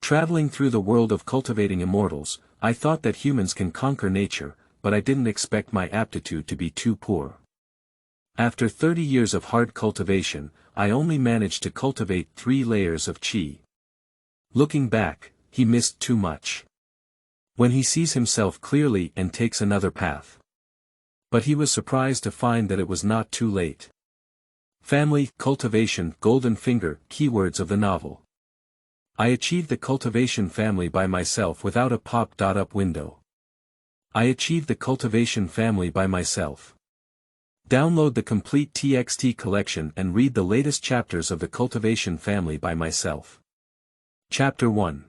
Traveling through the world of cultivating immortals, I thought that humans can conquer nature, but I didn't expect my aptitude to be too poor. After 30 years of hard cultivation, I only managed to cultivate 3 layers of qi. Looking back, he missed too much. When he sees himself clearly and takes another path. But he was surprised to find that it was not too late. Family, cultivation, golden finger, keywords of the novel. I achieved the cultivation family by myself without a pop-up window. I achieved the cultivation family by myself. Download the complete TXT collection and read the latest chapters of the cultivation family by myself. Chapter 1.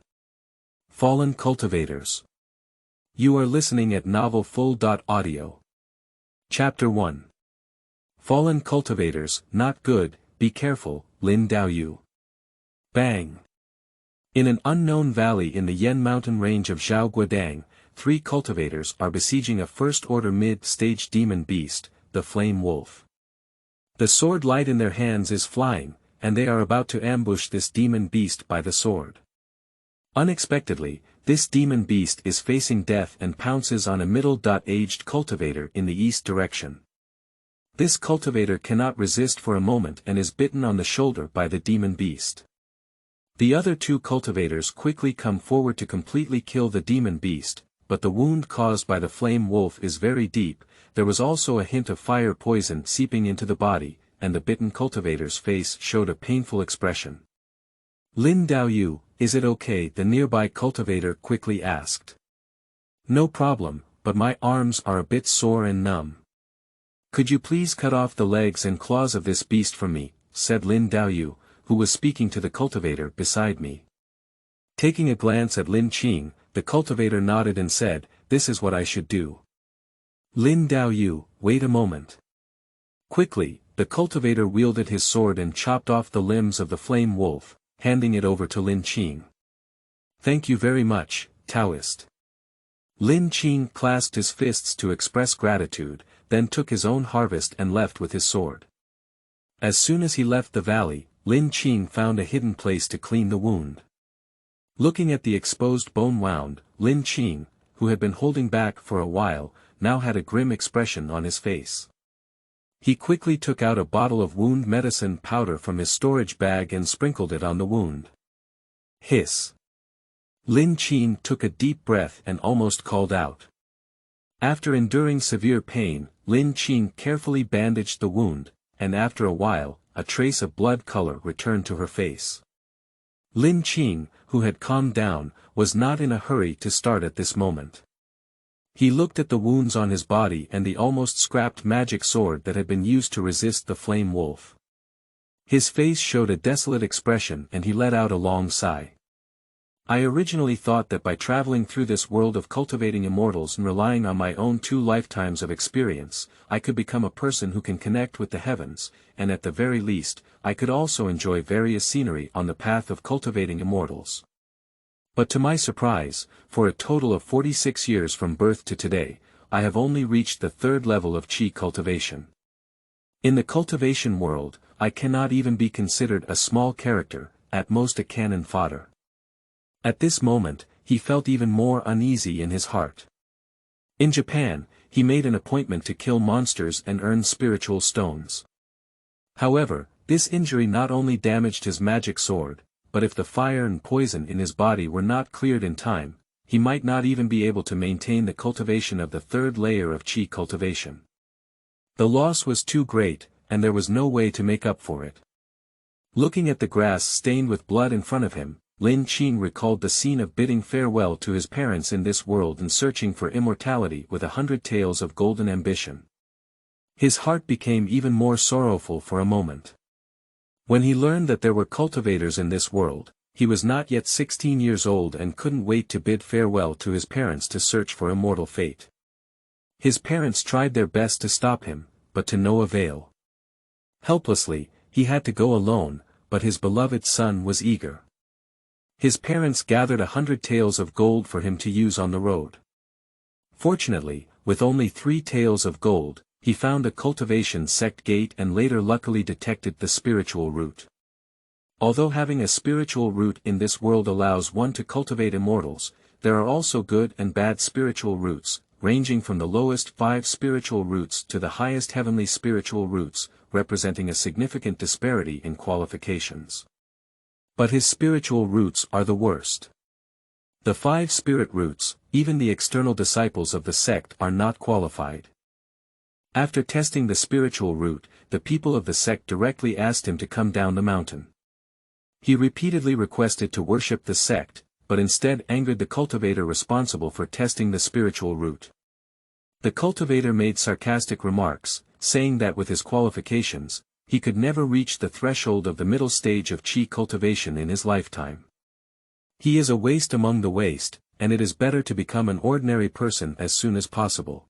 Fallen Cultivators. You are listening at novelfull.audio. Chapter 1. Fallen Cultivators, not good, be careful, Lin Xu'en. Bang. In an unknown valley in the Yen mountain range of Zhaoguodang, 3 cultivators are besieging a first-order mid-stage demon beast, the flame wolf. The sword light in their hands is flying, and they are about to ambush this demon beast by the sword. Unexpectedly, this demon beast is facing death and pounces on a middle-aged cultivator in the east direction. This cultivator cannot resist for a moment and is bitten on the shoulder by the demon beast. The other 2 cultivators quickly come forward to completely kill the demon beast, but the wound caused by the flame wolf is very deep. There was also a hint of fire poison seeping into the body, and the bitten cultivator's face showed a painful expression. Lin Xu'en, is it okay? The nearby cultivator quickly asked. No problem, but my arms are a bit sore and numb. Could you please cut off the legs and claws of this beast from me, said Lin Xu'en, who was speaking to the cultivator beside me. Taking a glance at Lin Xu'en, the cultivator nodded and said, this is what I should do. Lin Xu'en, wait a moment. Quickly, the cultivator wielded his sword and chopped off the limbs of the flame wolf, handing it over to Lin Xu'en. Thank you very much, Taoist. Lin Xu'en clasped his fists to express gratitude, then took his own harvest and left with his sword. As soon as he left the valley, Lin Xu'en found a hidden place to clean the wound. Looking at the exposed bone wound, Lin Xu'en, who had been holding back for a while, now had a grim expression on his face. He quickly took out a bottle of wound medicine powder from his storage bag and sprinkled it on the wound. Hiss. Lin Xu'en took a deep breath and almost called out. After enduring severe pain, Lin Xu'en carefully bandaged the wound, and after a while, a trace of blood color returned to her face. Lin Xu'en, who had calmed down, was not in a hurry to start at this moment. He looked at the wounds on his body and the almost scrapped magic sword that had been used to resist the flame wolf. His face showed a desolate expression and he let out a long sigh. I originally thought that by traveling through this world of cultivating immortals and relying on my own 2 lifetimes of experience, I could become a person who can connect with the heavens, and at the very least, I could also enjoy various scenery on the path of cultivating immortals. But to my surprise, for a total of 46 years from birth to today, I have only reached the 3rd level of qi cultivation. In the cultivation world, I cannot even be considered a small character, at most a cannon fodder. At this moment, he felt even more uneasy in his heart. In Japan, he made an appointment to kill monsters and earn spiritual stones. However, this injury not only damaged his magic sword, but if the fire and poison in his body were not cleared in time, he might not even be able to maintain the cultivation of the 3rd layer of qi cultivation. The loss was too great, and there was no way to make up for it. Looking at the grass stained with blood in front of him, Lin Xu'en recalled the scene of bidding farewell to his parents in this world and searching for immortality with 100 tales of golden ambition. His heart became even more sorrowful for a moment. When he learned that there were cultivators in this world, he was not yet 16 years old and couldn't wait to bid farewell to his parents to search for immortal fate. His parents tried their best to stop him, but to no avail. Helplessly, he had to go alone, but his beloved son was eager. His parents gathered 100 taels of gold for him to use on the road. Fortunately, with only 3 taels of gold, he found a cultivation sect gate and later luckily detected the spiritual route. Although having a spiritual root in this world allows one to cultivate immortals, there are also good and bad spiritual roots, ranging from the lowest 5 spiritual roots to the highest heavenly spiritual roots, representing a significant disparity in qualifications. But his spiritual roots are the worst. The 5 spirit roots, even the external disciples of the sect are not qualified. After testing the spiritual root, the people of the sect directly asked him to come down the mountain. He repeatedly requested to worship the sect, but instead angered the cultivator responsible for testing the spiritual root. The cultivator made sarcastic remarks, saying that with his qualifications, he could never reach the threshold of the middle stage of qi cultivation in his lifetime. He is a waste among the waste, and it is better to become an ordinary person as soon as possible.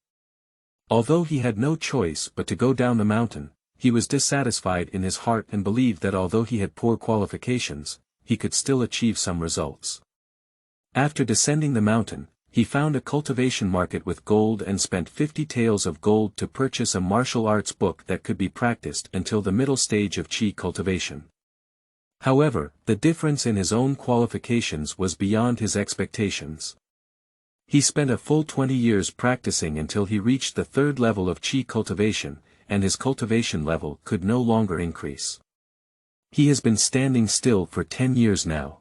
Although he had no choice but to go down the mountain, he was dissatisfied in his heart and believed that although he had poor qualifications, he could still achieve some results. After descending the mountain, he found a cultivation market with gold and spent 50 taels of gold to purchase a martial arts book that could be practiced until the middle stage of qi cultivation. However, the difference in his own qualifications was beyond his expectations. He spent a full 20 years practicing until he reached the 3rd level of qi cultivation, and his cultivation level could no longer increase. He has been standing still for 10 years now.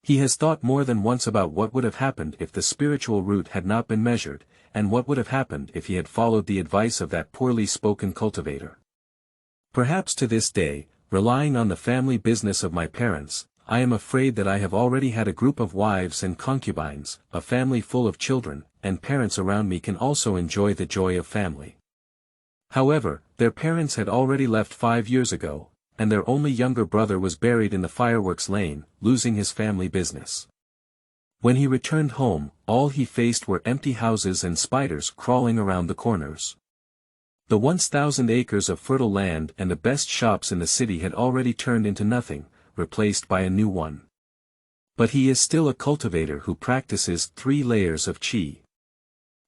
He has thought more than once about what would have happened if the spiritual root had not been measured, and what would have happened if he had followed the advice of that poorly spoken cultivator. Perhaps to this day, relying on the family business of my parents, I am afraid that I have already had a group of wives and concubines, a family full of children, and parents around me can also enjoy the joy of family. However, their parents had already left 5 years ago, and their only younger brother was buried in the fireworks lane, losing his family business. When he returned home, all he faced were empty houses and spiders crawling around the corners. The once 1,000 acres of fertile land and the best shops in the city had already turned into nothing, replaced by a new one. But he is still a cultivator who practices 3 layers of qi.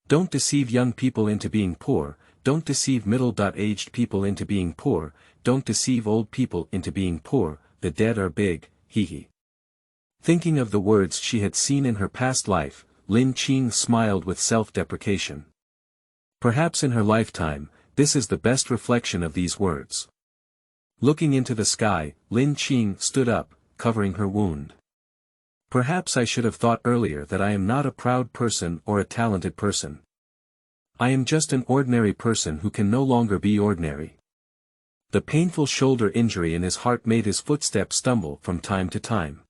Don't deceive young people into being poor, don't deceive middle-aged people into being poor, don't deceive old people into being poor, the dead are big, hee. Thinking of the words she had seen in her past life, Lin Xu'en smiled with self-deprecation. Perhaps in her lifetime, this is the best reflection of these words. Looking into the sky, Lin Xu'en stood up, covering her wound. Perhaps I should have thought earlier that I am not a proud person or a talented person. I am just an ordinary person who can no longer be ordinary. The painful shoulder injury in his heart made his footsteps stumble from time to time.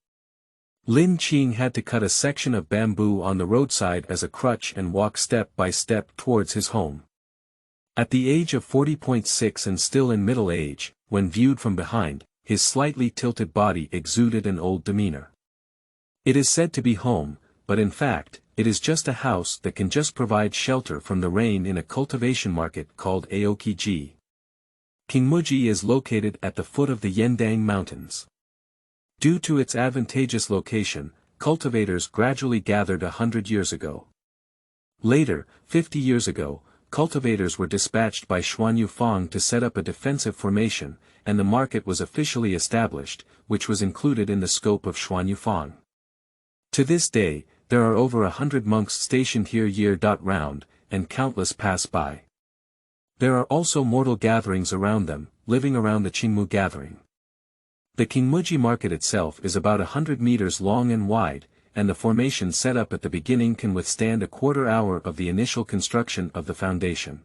Lin Xu'en had to cut a section of bamboo on the roadside as a crutch and walk step by step towards his home. At the age of 40.6 and still in middle age, when viewed from behind, his slightly tilted body exuded an old demeanor. It is said to be home, but in fact, it is just a house that can just provide shelter from the rain in a cultivation market called Aokiji. Qingyu is located at the foot of the Yendang Mountains. Due to its advantageous location, cultivators gradually gathered 100 years ago. Later, 50 years ago, cultivators were dispatched by Xuanmu to set up a defensive formation, and the market was officially established, which was included in the scope of Xuanmu. To this day, there are over 100 monks stationed here year-round, and countless pass by. There are also mortal gatherings around them, living around the Qingyu gathering. The Qingyu market itself is about 100 meters long and wide, and the formation set up at the beginning can withstand a quarter hour of the initial construction of the foundation.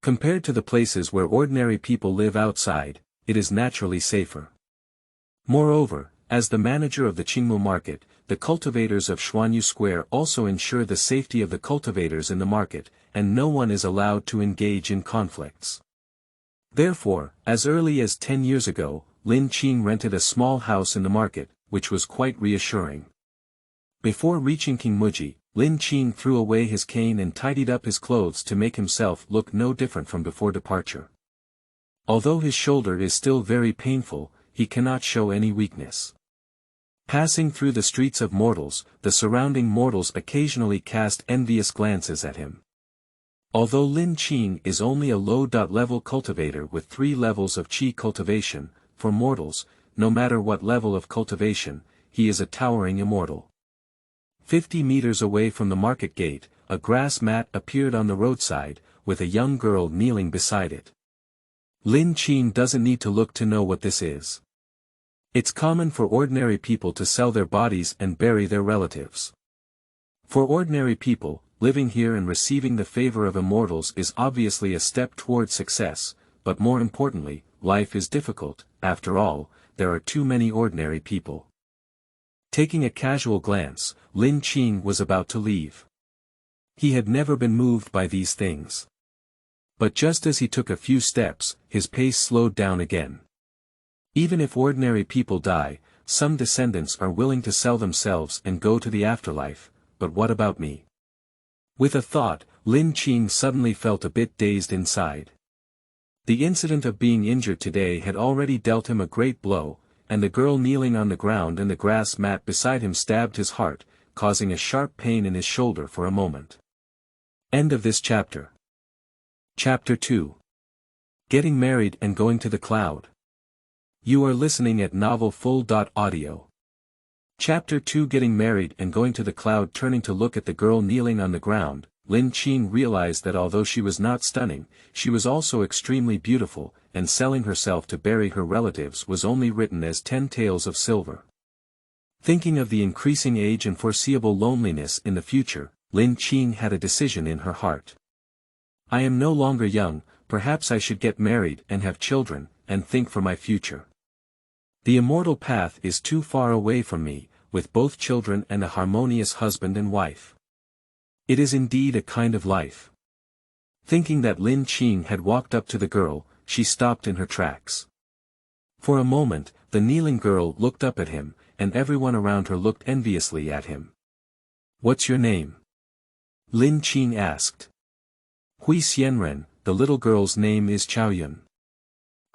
Compared to the places where ordinary people live outside, it is naturally safer. Moreover, as the manager of the Qingyu market, the cultivators of Xuanmu Square also ensure the safety of the cultivators in the market, and no one is allowed to engage in conflicts. Therefore, as early as 10 years ago, Lin Xu'en rented a small house in the market, which was quite reassuring. Before reaching Qingyu, Lin Xu'en threw away his cane and tidied up his clothes to make himself look no different from before departure. Although his shoulder is still very painful, he cannot show any weakness. Passing through the streets of mortals, the surrounding mortals occasionally cast envious glances at him. Although Lin Xu'en is only a low-level cultivator with 3 levels of qi cultivation, for mortals, no matter what level of cultivation, he is a towering immortal. 50 meters away from the market gate, a grass mat appeared on the roadside, with a young girl kneeling beside it. Lin Xu'en doesn't need to look to know what this is. It's common for ordinary people to sell their bodies and bury their relatives. For ordinary people, living here and receiving the favor of immortals is obviously a step toward success, but more importantly, life is difficult. After all, there are too many ordinary people. Taking a casual glance, Lin Xu'en was about to leave. He had never been moved by these things. But just as he took a few steps, his pace slowed down again. Even if ordinary people die, some descendants are willing to sell themselves and go to the afterlife, but what about me? With a thought, Lin Xu'en suddenly felt a bit dazed inside. The incident of being injured today had already dealt him a great blow, and the girl kneeling on the ground in the grass mat beside him stabbed his heart, causing a sharp pain in his shoulder for a moment. End of this chapter. Chapter 2. Getting Married and Going to the Cloud. You are listening at novelfull.audio. Chapter 2. Getting Married and Going to the Cloud. Turning to look at the girl kneeling on the ground, Lin Xu'en realized that although she was not stunning, she was also extremely beautiful, and selling herself to bury her relatives was only written as 10 taels of silver. Thinking of the increasing age and foreseeable loneliness in the future, Lin Xu'en had a decision in her heart. I am no longer young, perhaps I should get married and have children, and think for my future. The immortal path is too far away from me, with both children and a harmonious husband and wife. It is indeed a kind of life. Thinking that Lin Xu'en had walked up to the girl, she stopped in her tracks. For a moment, the kneeling girl looked up at him, and everyone around her looked enviously at him. What's your name? Lin Xu'en asked. Hui Xianren, the little girl's name is Qiaoyun.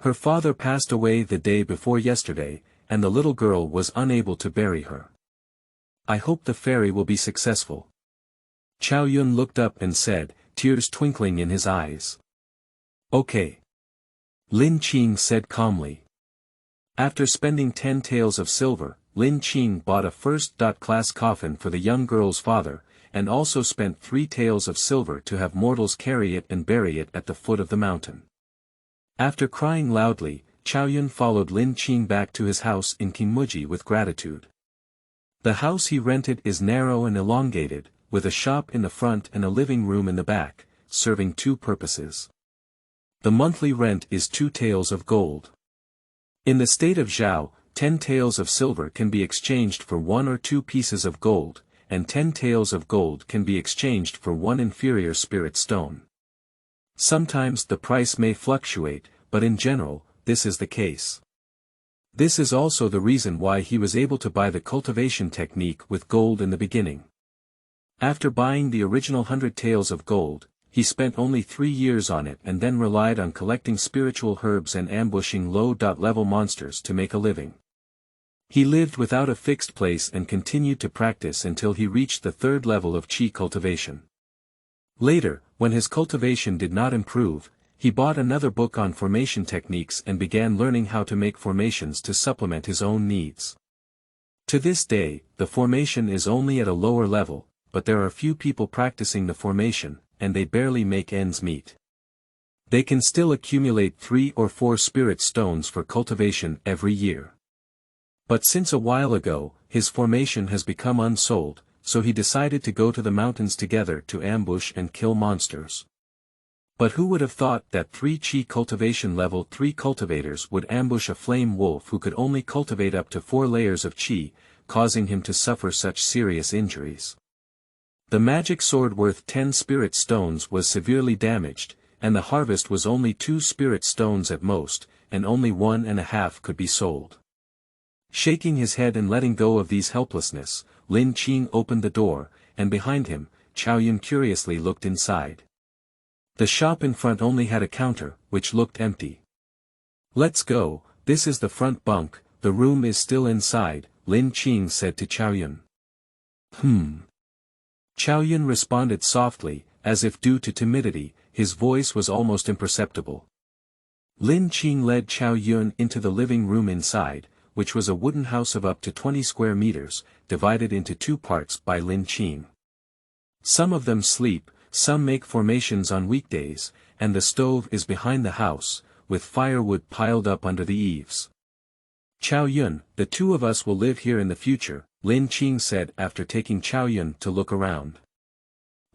Her father passed away the day before yesterday, and the little girl was unable to bury her. I hope the fairy will be successful. Qiaoyun looked up and said, tears twinkling in his eyes. Okay. Lin Xu'en said calmly. After spending 10 taels of silver, Lin Xu'en bought a first-class coffin for the young girl's father, and also spent 3 taels of silver to have mortals carry it and bury it at the foot of the mountain. After crying loudly, Qiaoyun followed Lin Xu'en back to his house in Qingyu with gratitude. The house he rented is narrow and elongated, with a shop in the front and a living room in the back, serving 2 purposes. The monthly rent is 2 taels of gold. In the state of Zhao, 10 taels of silver can be exchanged for 1 or 2 pieces of gold, and 10 taels of gold can be exchanged for 1 inferior spirit stone. Sometimes the price may fluctuate, but in general, this is the case. This is also the reason why he was able to buy the cultivation technique with gold in the beginning. After buying the original 100 taels of gold, he spent only 3 years on it and then relied on collecting spiritual herbs and ambushing low-level monsters to make a living. He lived without a fixed place and continued to practice until he reached the 3rd level of qi cultivation. Later, when his cultivation did not improve, he bought another book on formation techniques and began learning how to make formations to supplement his own needs. To this day, the formation is only at a lower level, but there are few people practicing the formation, and they barely make ends meet. They can still accumulate 3 or 4 spirit stones for cultivation every year. But since a while ago, his formation has become unsold, so he decided to go to the mountains together to ambush and kill monsters. But who would have thought that 3 qi cultivation level 3 cultivators would ambush a flame wolf who could only cultivate up to 4 layers of qi, causing him to suffer such serious injuries. The magic sword worth 10 spirit stones was severely damaged, and the harvest was only 2 spirit stones at most, and only 1.5 could be sold. Shaking his head and letting go of these helplessness, Lin Xu'en opened the door, and behind him, Qiaoyun curiously looked inside. The shop in front only had a counter, which looked empty. Let's go, this is the front bunk, the room is still inside, Lin Xu'en said to Qiaoyun. Qiaoyun responded softly, as if due to timidity, his voice was almost imperceptible. Lin Xu'en led Qiaoyun into the living room inside, which was a wooden house of up to 20 square meters, divided into two parts by Lin Xu'en. Some of them sleep, some make formations on weekdays, and the stove is behind the house, with firewood piled up under the eaves. Qiao Yun, the two of us will live here in the future, Lin Xu'en said after taking Qiao Yun to look around.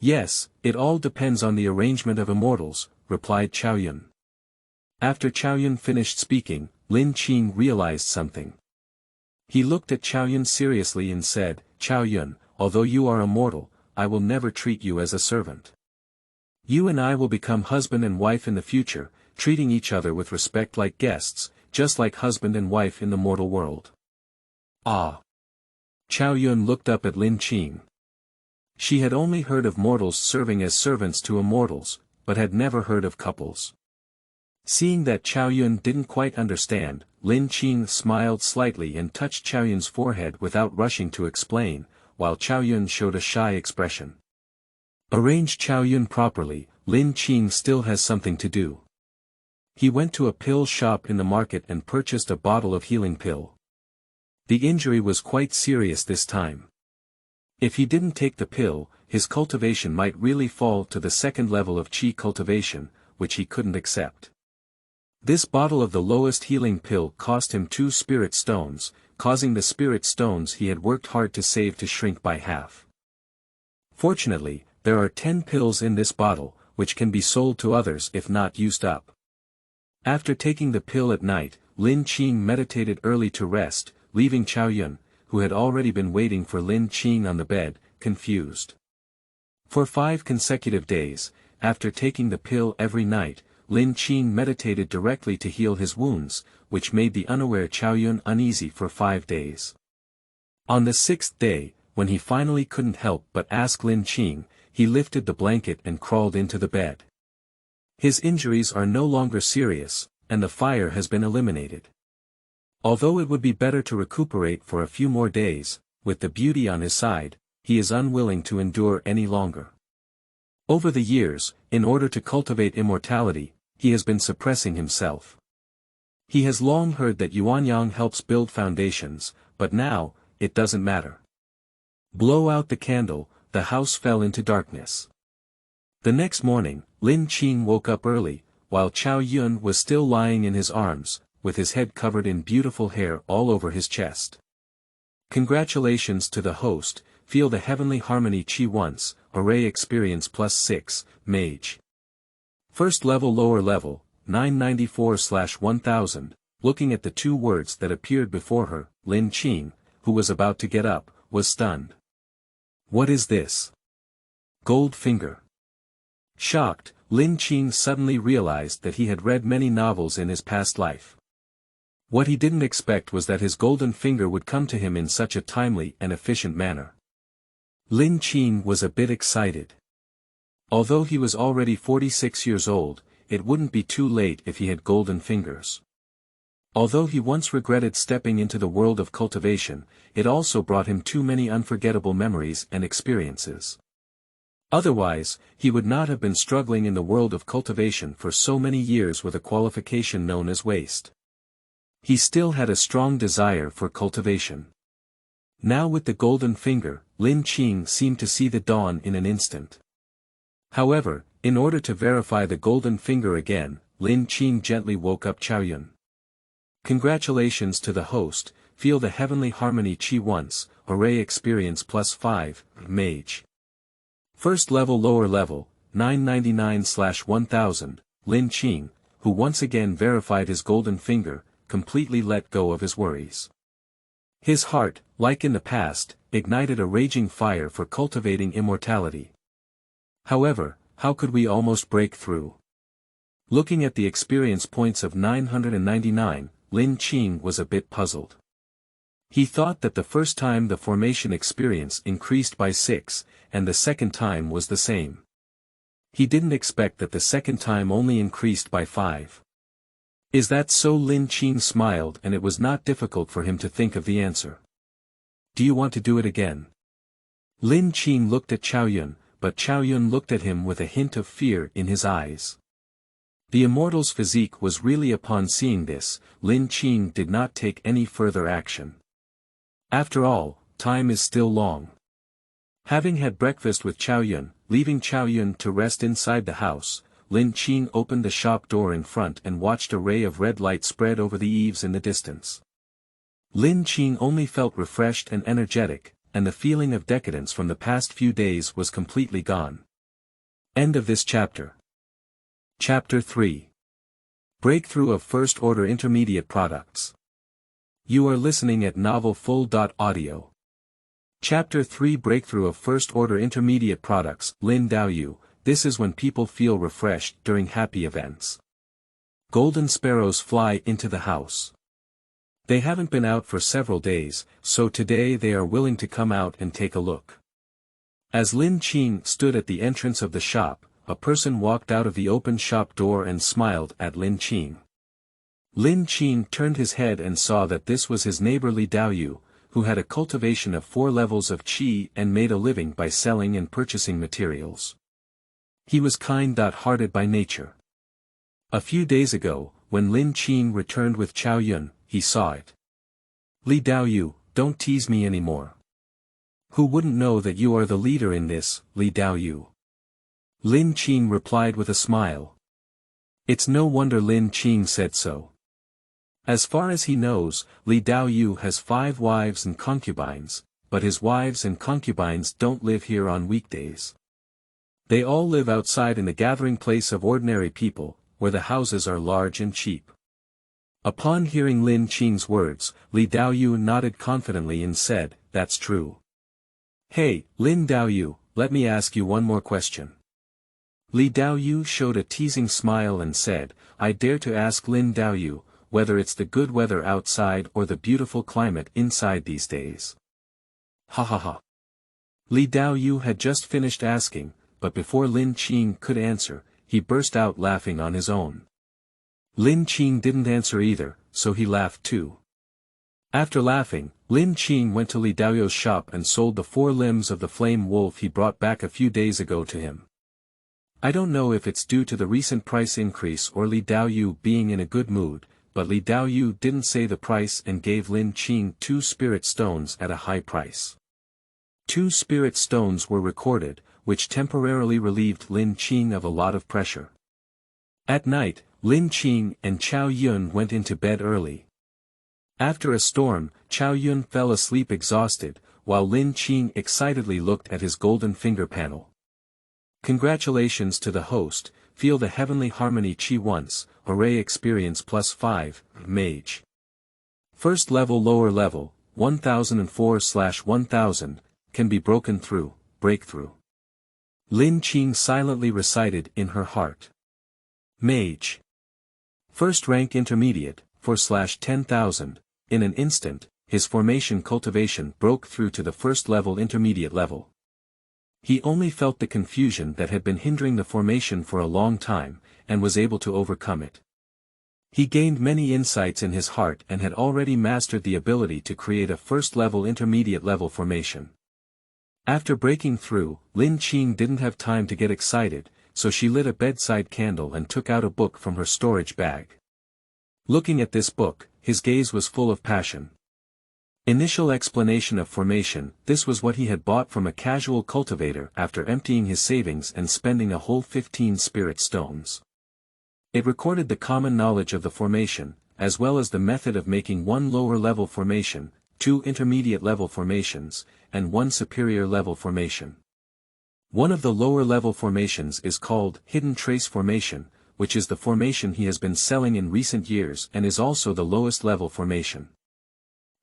Yes, it all depends on the arrangement of immortals, replied Qiao Yun. After Qiao Yun finished speaking, Lin Xu'en realized something. He looked at Qiao Yun seriously and said, Qiao Yun, although you are immortal, I will never treat you as a servant. You and I will become husband and wife in the future, treating each other with respect like guests, just like husband and wife in the mortal world. Ah! Qiao Yun looked up at Lin Xu'en. She had only heard of mortals serving as servants to immortals, but had never heard of couples. Seeing that Qiao Yun didn't quite understand, Lin Xu'en smiled slightly and touched Qiao Yun's forehead without rushing to explain, while Qiao Yun showed a shy expression. Arrange Qiao Yun properly, Lin Xu'en still has something to do. He went to a pill shop in the market and purchased a bottle of healing pill. The injury was quite serious this time. If he didn't take the pill, his cultivation might really fall to the second level of qi cultivation, which he couldn't accept. This bottle of the lowest healing pill cost him 2 spirit stones, causing the spirit stones he had worked hard to save to shrink by half. Fortunately, there are 10 pills in this bottle, which can be sold to others if not used up. After taking the pill at night, Lin Xu'en meditated early to rest, leaving Qiao Yun, who had already been waiting for Lin Xu'en on the bed, confused. For 5 consecutive days, after taking the pill every night, Lin Xu'en meditated directly to heal his wounds, which made the unaware Qiao Yun uneasy for 5 days. On the 6th day, when he finally couldn't help but ask Lin Xu'en, he lifted the blanket and crawled into the bed. His injuries are no longer serious, and the fire has been eliminated. Although it would be better to recuperate for a few more days, with the beauty on his side, he is unwilling to endure any longer. Over the years, in order to cultivate immortality, he has been suppressing himself. He has long heard that Yuanyang helps build foundations, but now, it doesn't matter. Blow out the candle, the house fell into darkness. The next morning, Lin Xu'en woke up early, while Qiao Yun was still lying in his arms, with his head covered in beautiful hair all over his chest. Congratulations to the host, feel the heavenly harmony qi once, array experience +6, mage. First level lower level, 994/1000, looking at the 2 words that appeared before her, Lin Xu'en, who was about to get up, was stunned. What is this? Gold finger. Shocked, Lin Xu'en suddenly realized that he had read many novels in his past life. What he didn't expect was that his golden finger would come to him in such a timely and efficient manner. Lin Xu'en was a bit excited. Although he was already 46 years old, it wouldn't be too late if he had golden fingers. Although he once regretted stepping into the world of cultivation, it also brought him too many unforgettable memories and experiences. Otherwise, he would not have been struggling in the world of cultivation for so many years with a qualification known as waste. He still had a strong desire for cultivation. Now with the golden finger, Lin Xu'en seemed to see the dawn in an instant. However, in order to verify the golden finger again, Lin Xu'en gently woke up Qiao Yun. Congratulations to the host, feel the heavenly harmony qi once, array experience +5, mage. First level lower level, 999/1000, Lin Xu'en, who once again verified his golden finger, completely let go of his worries. His heart, like in the past, ignited a raging fire for cultivating immortality. However, how could we almost break through? Looking at the experience points of 999, Lin Xu'en was a bit puzzled. He thought that the first time the formation experience increased by 6, and the second time was the same. He didn't expect that the second time only increased by 5. Is that so? Lin Xu'en smiled, and it was not difficult for him to think of the answer. Do you want to do it again? Lin Xu'en looked at Qiao Yun, but Qiao Yun looked at him with a hint of fear in his eyes. The immortal's physique was really upon seeing this, Lin Xu'en did not take any further action. After all, time is still long. Having had breakfast with Qiao, leaving Qiao to rest inside the house, Lin Xu'en opened the shop door in front and watched a ray of red light spread over the eaves in the distance. Lin Xu'en only felt refreshed and energetic, and the feeling of decadence from the past few days was completely gone. End of this chapter. Chapter 3. Breakthrough of First Order Intermediate Products. You are listening at novelfull.audio. Chapter 3 Breakthrough of First Order Intermediate Products. Lin Daoyu, this is when people feel refreshed during happy events. Golden sparrows fly into the house. They haven't been out for several days, so today they are willing to come out and take a look. As Lin Xu'en stood at the entrance of the shop, a person walked out of the open shop door and smiled at Lin Xu'en. Lin Xu'en turned his head and saw that this was his neighbor Li Daoyu, who had a cultivation of 4 levels of qi and made a living by selling and purchasing materials. He was kind-hearted by nature. A few days ago, when Lin Xu'en returned with Qiao, he saw it. Li Daoyu, don't tease me anymore. Who wouldn't know that you are the leader in this, Li Daoyu? Lin Xu'en replied with a smile. It's no wonder Lin Xu'en said so. As far as he knows, Li Daoyu has 5 wives and concubines, but his wives and concubines don't live here on weekdays. They all live outside in the gathering place of ordinary people, where the houses are large and cheap. Upon hearing Lin Xu'en's words, Li Daoyu nodded confidently and said, that's true. Hey, Lin Daoyu, let me ask you one more question. Li Daoyu showed a teasing smile and said, I dare to ask Lin Daoyu, whether it's the good weather outside or the beautiful climate inside these days. Ha ha ha. Li Daoyu had just finished asking, but before Lin Xu'en could answer, he burst out laughing on his own. Lin Xu'en didn't answer either, so he laughed too. After laughing, Lin Xu'en went to Li Daoyu's shop and sold the 4 limbs of the flame wolf he brought back a few days ago to him. I don't know if it's due to the recent price increase or Li Daoyu being in a good mood, but Li Daoyu didn't say the price and gave Lin Xu'en 2 spirit stones at a high price. 2 spirit stones were recorded, which temporarily relieved Lin Xu'en of a lot of pressure. At night, Lin Xu'en and Qiao went into bed early. After a storm, Qiao fell asleep exhausted, while Lin Xu'en excitedly looked at his golden finger panel. Congratulations to the host, feel the heavenly harmony chi once, hooray experience +5, mage. First level lower level, 1004/1000, can be broken through, breakthrough. Lin Xu'en silently recited in her heart. Mage. First rank intermediate, 4/10,000, in an instant, his formation cultivation broke through to the first level intermediate level. He only felt the confusion that had been hindering the formation for a long time, and was able to overcome it. He gained many insights in his heart and had already mastered the ability to create a first-level intermediate-level formation. After breaking through, Lin Xu'en didn't have time to get excited, so she lit a bedside candle and took out a book from her storage bag. Looking at this book, his gaze was full of passion. Initial explanation of formation. This was what he had bought from a casual cultivator after emptying his savings and spending a whole 15 spirit stones. It recorded the common knowledge of the formation, as well as the method of making 1 lower-level formation, 2 intermediate-level formations, and 1 superior-level formation. One of the lower-level formations is called Hidden Trace Formation, which is the formation he has been selling in recent years and is also the lowest-level formation.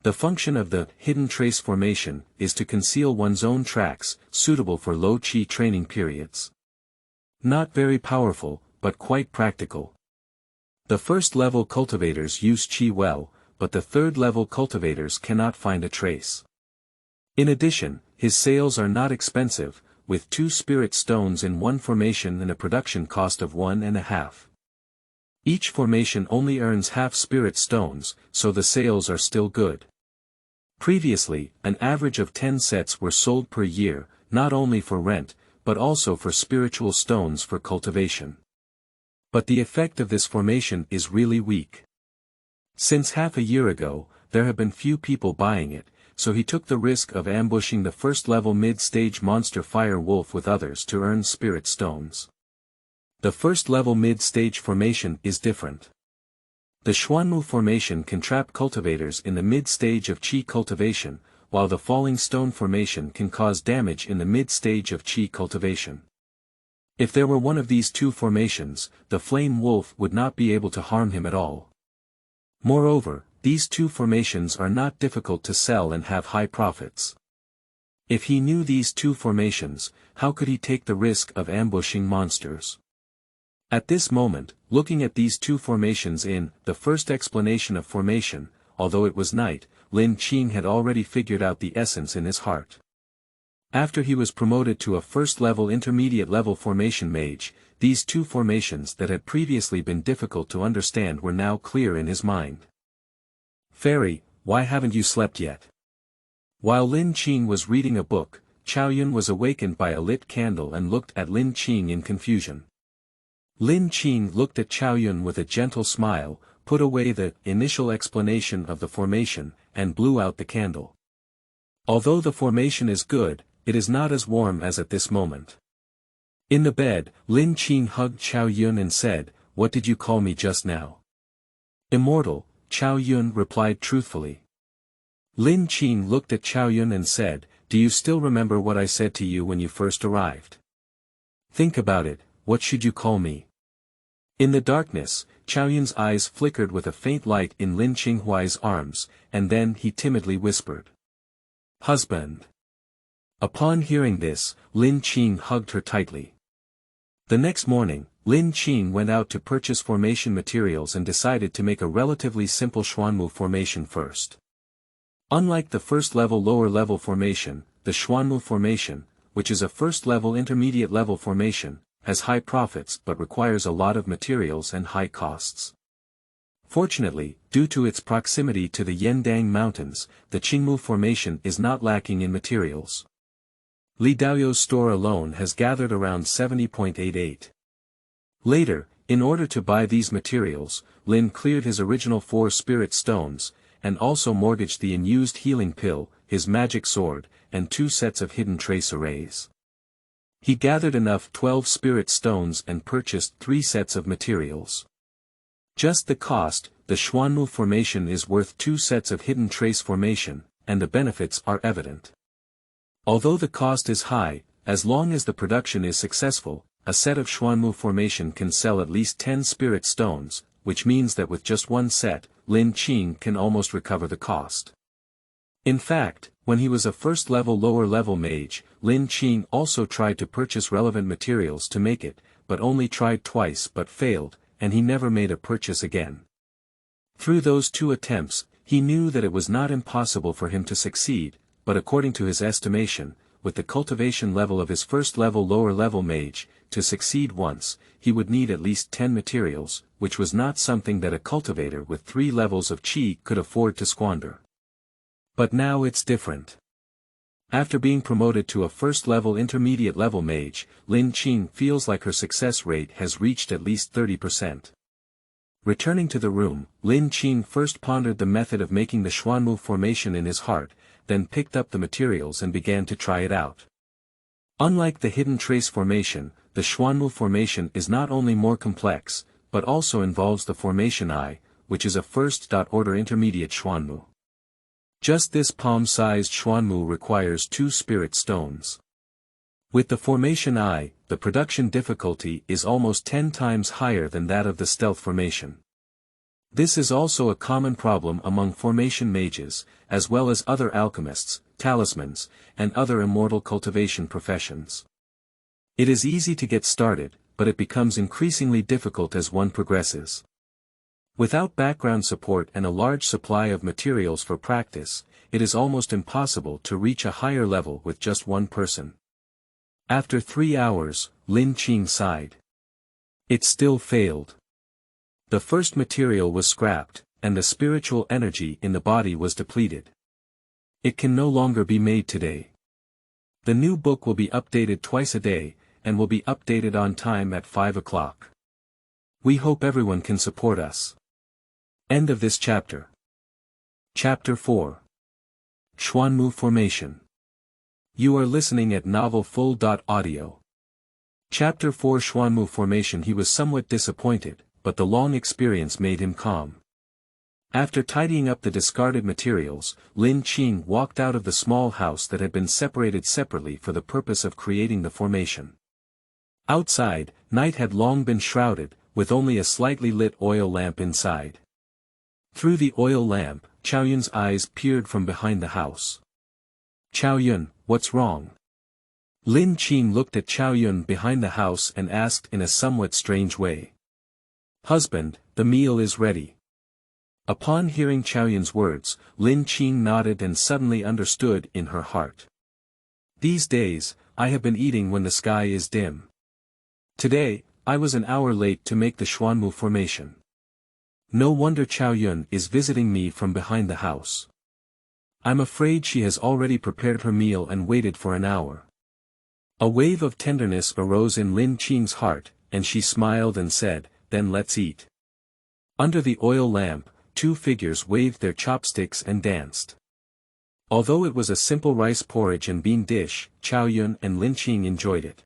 The function of the Hidden Trace Formation is to conceal one's own tracks, suitable for low-chi training periods. Not very powerful, but quite practical. The first-level cultivators use chi well, but the third-level cultivators cannot find a trace. In addition, his sales are not expensive, with 2 spirit stones in 1 formation and a production cost of 1.5. Each formation only earns half spirit stones, so the sales are still good. Previously, an average of 10 sets were sold per year, not only for rent, but also for spiritual stones for cultivation. But the effect of this formation is really weak. Since half a year ago, there have been few people buying it, so he took the risk of ambushing the first-level mid-stage monster Fire Wolf with others to earn spirit stones. The first-level mid-stage formation is different. The Xuanmu formation can trap cultivators in the mid-stage of Qi cultivation, while the Falling Stone formation can cause damage in the mid-stage of Qi cultivation. If there were one of these two formations, the Flame Wolf would not be able to harm him at all. Moreover, these two formations are not difficult to sell and have high profits. If he knew these two formations, how could he take the risk of ambushing monsters? At this moment, looking at these two formations in the first explanation of formation, although it was night, Lin Xu'en had already figured out the essence in his heart. After he was promoted to a first-level intermediate-level formation mage, these two formations that had previously been difficult to understand were now clear in his mind. Fairy, why haven't you slept yet? While Lin Xu'en was reading a book, Qiaoyun was awakened by a lit candle and looked at Lin Xu'en in confusion. Lin Xu'en looked at Qiaoyun with a gentle smile, put away the initial explanation of the formation, and blew out the candle. Although the formation is good, it is not as warm as at this moment. In the bed, Lin Xu'en hugged Qiaoyun and said, "What did you call me just now?" "Immortal," Qiaoyun replied truthfully. Lin Xu'en looked at Qiaoyun and said, "Do you still remember what I said to you when you first arrived? Think about it, what should you call me?" In the darkness, Qiaoyun's eyes flickered with a faint light in Lin Qinghuai's arms, and then he timidly whispered, "Husband." Upon hearing this, Lin Xu'en hugged her tightly. The next morning, Lin Xu'en went out to purchase formation materials and decided to make a relatively simple Xuanmu formation first. Unlike the first-level lower-level formation, the Xuanmu formation, which is a first-level intermediate-level formation, has high profits but requires a lot of materials and high costs. Fortunately, due to its proximity to the Yendang Mountains, the Qingmu formation is not lacking in materials. Li Daoyou's store alone has gathered around 70.88. Later, in order to buy these materials, Lin cleared his original 4 spirit stones, and also mortgaged the unused healing pill, his magic sword, and 2 sets of hidden trace arrays. He gathered enough 12 spirit stones and purchased 3 sets of materials. Just the cost, the Xuanmu formation is worth 2 sets of hidden trace formation, and the benefits are evident. Although the cost is high, as long as the production is successful, a set of Xuanmu formation can sell at least 10 spirit stones, which means that with just one set, Lin Xu'en can almost recover the cost. In fact, when he was a first-level lower-level mage, Lin Xu'en also tried to purchase relevant materials to make it, but only tried twice but failed, and he never made a purchase again. Through those 2 attempts, he knew that it was not impossible for him to succeed, but according to his estimation, with the cultivation level of his first-level lower-level mage, to succeed once, he would need at least 10 materials, which was not something that a cultivator with 3 levels of Qi could afford to squander. But now it's different. After being promoted to a first-level intermediate-level mage, Lin Xu'en feels like her success rate has reached at least 30%. Returning to the room, Lin Xu'en first pondered the method of making the Xuanmu formation in his heart, then picked up the materials and began to try it out. Unlike the hidden trace formation, the Xuanmu formation is not only more complex, but also involves the formation I, which is a first-order intermediate Xuanmu. Just this palm-sized Xuanmu requires 2 spirit stones. With the formation I, the production difficulty is almost 10 times higher than that of the stealth formation. This is also a common problem among formation mages, as well as other alchemists, talismans, and other immortal cultivation professions. It is easy to get started, but it becomes increasingly difficult as one progresses. Without background support and a large supply of materials for practice, it is almost impossible to reach a higher level with just one person. After 3 hours, Lin Xu'en sighed. It still failed. The first material was scrapped, and the spiritual energy in the body was depleted. It can no longer be made today. The new book will be updated twice a day, and will be updated on time at 5 o'clock. We hope everyone can support us. End of this chapter. Chapter 4. Xuanmu Formation. You are listening at novelfull.audio. Chapter 4 Xuanmu Formation. He was somewhat disappointed, but the long experience made him calm. After tidying up the discarded materials, Lin Xu'en walked out of the small house that had been separated separately for the purpose of creating the formation. Outside, night had long been shrouded, with only a slightly lit oil lamp inside. Through the oil lamp, Qiaoyun's eyes peered from behind the house. "Qiaoyun, what's wrong?" Lin Xu'en looked at Qiaoyun behind the house and asked in a somewhat strange way. "Husband, the meal is ready." Upon hearing Qiaoyun's words, Lin Xu'en nodded and suddenly understood in her heart. "These days, I have been eating when the sky is dim. Today, I was an hour late to make the Xuanmu formation. No wonder Qiaoyun is visiting me from behind the house. I'm afraid she has already prepared her meal and waited for an hour." A wave of tenderness arose in Lin Xu'en's heart, and she smiled and said, "Then let's eat." Under the oil lamp, two figures waved their chopsticks and danced. Although it was a simple rice porridge and bean dish, Qiaoyun and Lin Xu'en enjoyed it.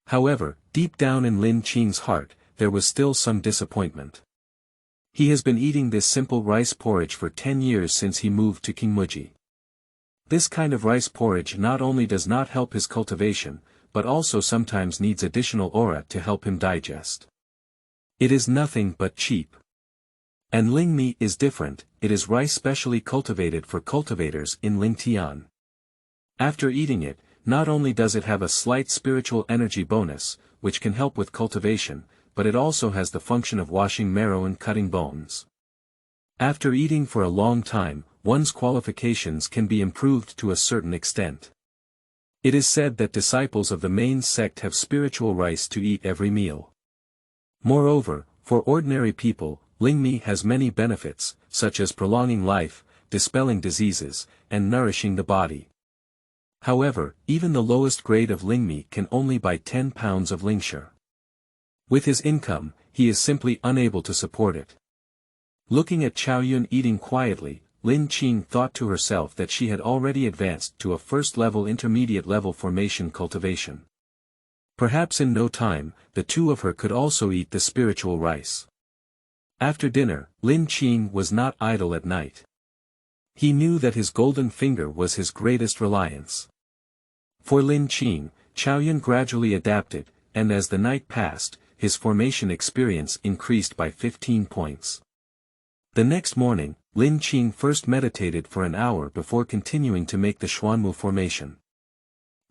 However, deep down in Lin Xu'en's heart, there was still some disappointment. He has been eating this simple rice porridge for 10 years since he moved to Qingyu. This kind of rice porridge not only does not help his cultivation, but also sometimes needs additional aura to help him digest. It is nothing but cheap. And Ling Mi is different, it is rice specially cultivated for cultivators in Ling Tian. After eating it, not only does it have a slight spiritual energy bonus, which can help with cultivation, but it also has the function of washing marrow and cutting bones. After eating for a long time, one's qualifications can be improved to a certain extent. It is said that disciples of the main sect have spiritual rice to eat every meal. Moreover, for ordinary people, Ling Mi has many benefits, such as prolonging life, dispelling diseases, and nourishing the body. However, even the lowest grade of Ling Mi can only buy 10 pounds of Lingshi. With his income, he is simply unable to support it. Looking at Qiaoyun eating quietly, Lin Xu'en thought to herself that she had already advanced to a first-level intermediate-level formation cultivation. Perhaps in no time, the two of her could also eat the spiritual rice. After dinner, Lin Xu'en was not idle at night. He knew that his golden finger was his greatest reliance. For Lin Xu'en, Qiaoyun gradually adapted, and as the night passed, his formation experience increased by 15 points. The next morning, Lin Xu'en first meditated for an hour before continuing to make the Xuanmu formation.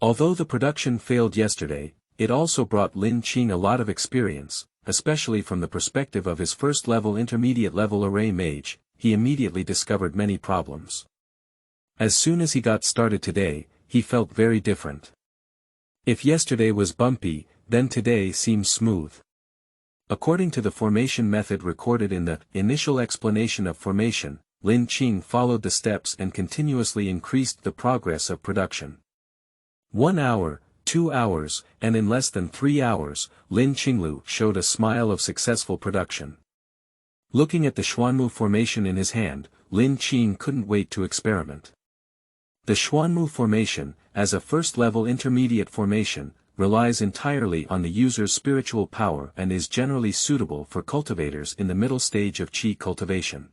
Although the production failed yesterday, it also brought Lin Xu'en a lot of experience, especially from the perspective of his first-level intermediate-level array mage. He immediately discovered many problems. As soon as he got started today, he felt very different. If yesterday was bumpy, then today seems smooth. According to the formation method recorded in the initial explanation of formation, Lin Xu'en followed the steps and continuously increased the progress of production. 1 hour, 2 hours, and in less than 3 hours, Lin Qinglu showed a smile of successful production. Looking at the Xuanmu formation in his hand, Lin Xu'en couldn't wait to experiment. The Xuanmu formation, as a first-level intermediate formation, relies entirely on the user's spiritual power and is generally suitable for cultivators in the middle stage of qi cultivation.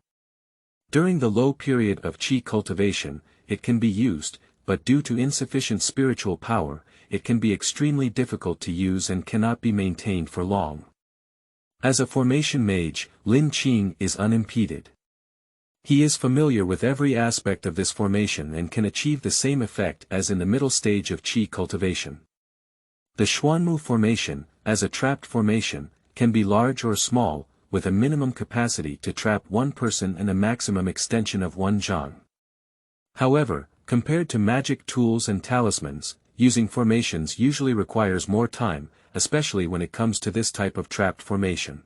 During the low period of qi cultivation, it can be used, but due to insufficient spiritual power, it can be extremely difficult to use and cannot be maintained for long. As a formation mage, Lin Xu'en is unimpeded. He is familiar with every aspect of this formation and can achieve the same effect as in the middle stage of qi cultivation. The Xuanmu formation, as a trapped formation, can be large or small, with a minimum capacity to trap one person and a maximum extension of 1 zhang. However, compared to magic tools and talismans, using formations usually requires more time, especially when it comes to this type of trapped formation.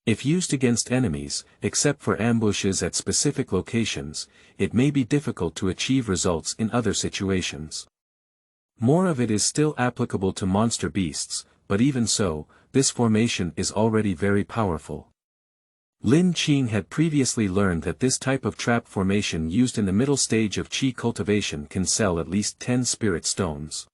If used against enemies, except for ambushes at specific locations, it may be difficult to achieve results in other situations. More of it is still applicable to monster beasts, but even so, this formation is already very powerful. Lin Xu'en had previously learned that this type of trap formation used in the middle stage of Qi cultivation can sell at least 10 spirit stones.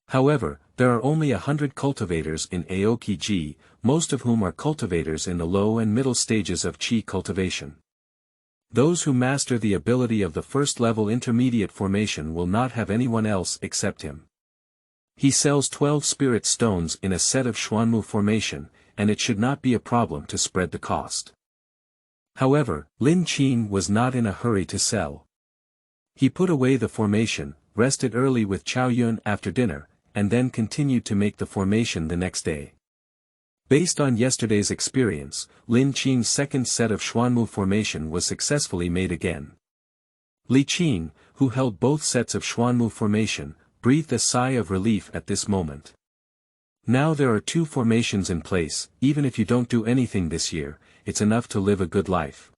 However, there are only 100 cultivators in Aoki-ji, most of whom are cultivators in the low and middle stages of Qi cultivation. Those who master the ability of the first-level intermediate formation will not have anyone else except him. He sells 12 spirit stones in a set of Xuanmu formation, and it should not be a problem to spread the cost. However, Lin Xu'en was not in a hurry to sell. He put away the formation, rested early with Chaoyun after dinner, and then continued to make the formation the next day. Based on yesterday's experience, Lin Xu'en's second set of Xuanmu formation was successfully made again. Li Qing, who held both sets of Xuanmu formation, breathed a sigh of relief at this moment. Now there are 2 formations in place. Even if you don't do anything this year, it's enough to live a good life.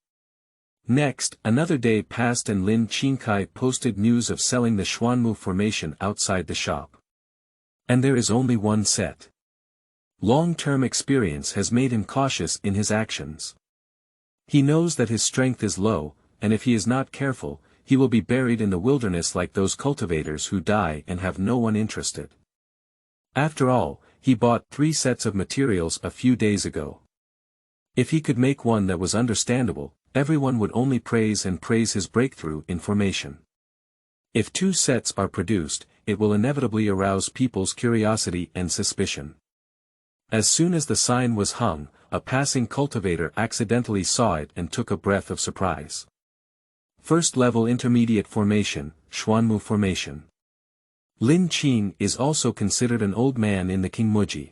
Next, another day passed and Lin Qingkai posted news of selling the Xuanmu formation outside the shop. And there is only 1 set. Long-term experience has made him cautious in his actions. He knows that his strength is low, and if he is not careful, he will be buried in the wilderness like those cultivators who die and have no one interested. After all, he bought 3 sets of materials a few days ago. If he could make one that was understandable, everyone would only praise his breakthrough in formation. If 2 sets are produced, it will inevitably arouse people's curiosity and suspicion. As soon as the sign was hung, a passing cultivator accidentally saw it and took a breath of surprise. First-level intermediate formation, Xuanmu formation. Lin Xu'en is also considered an old man in the Qingyu.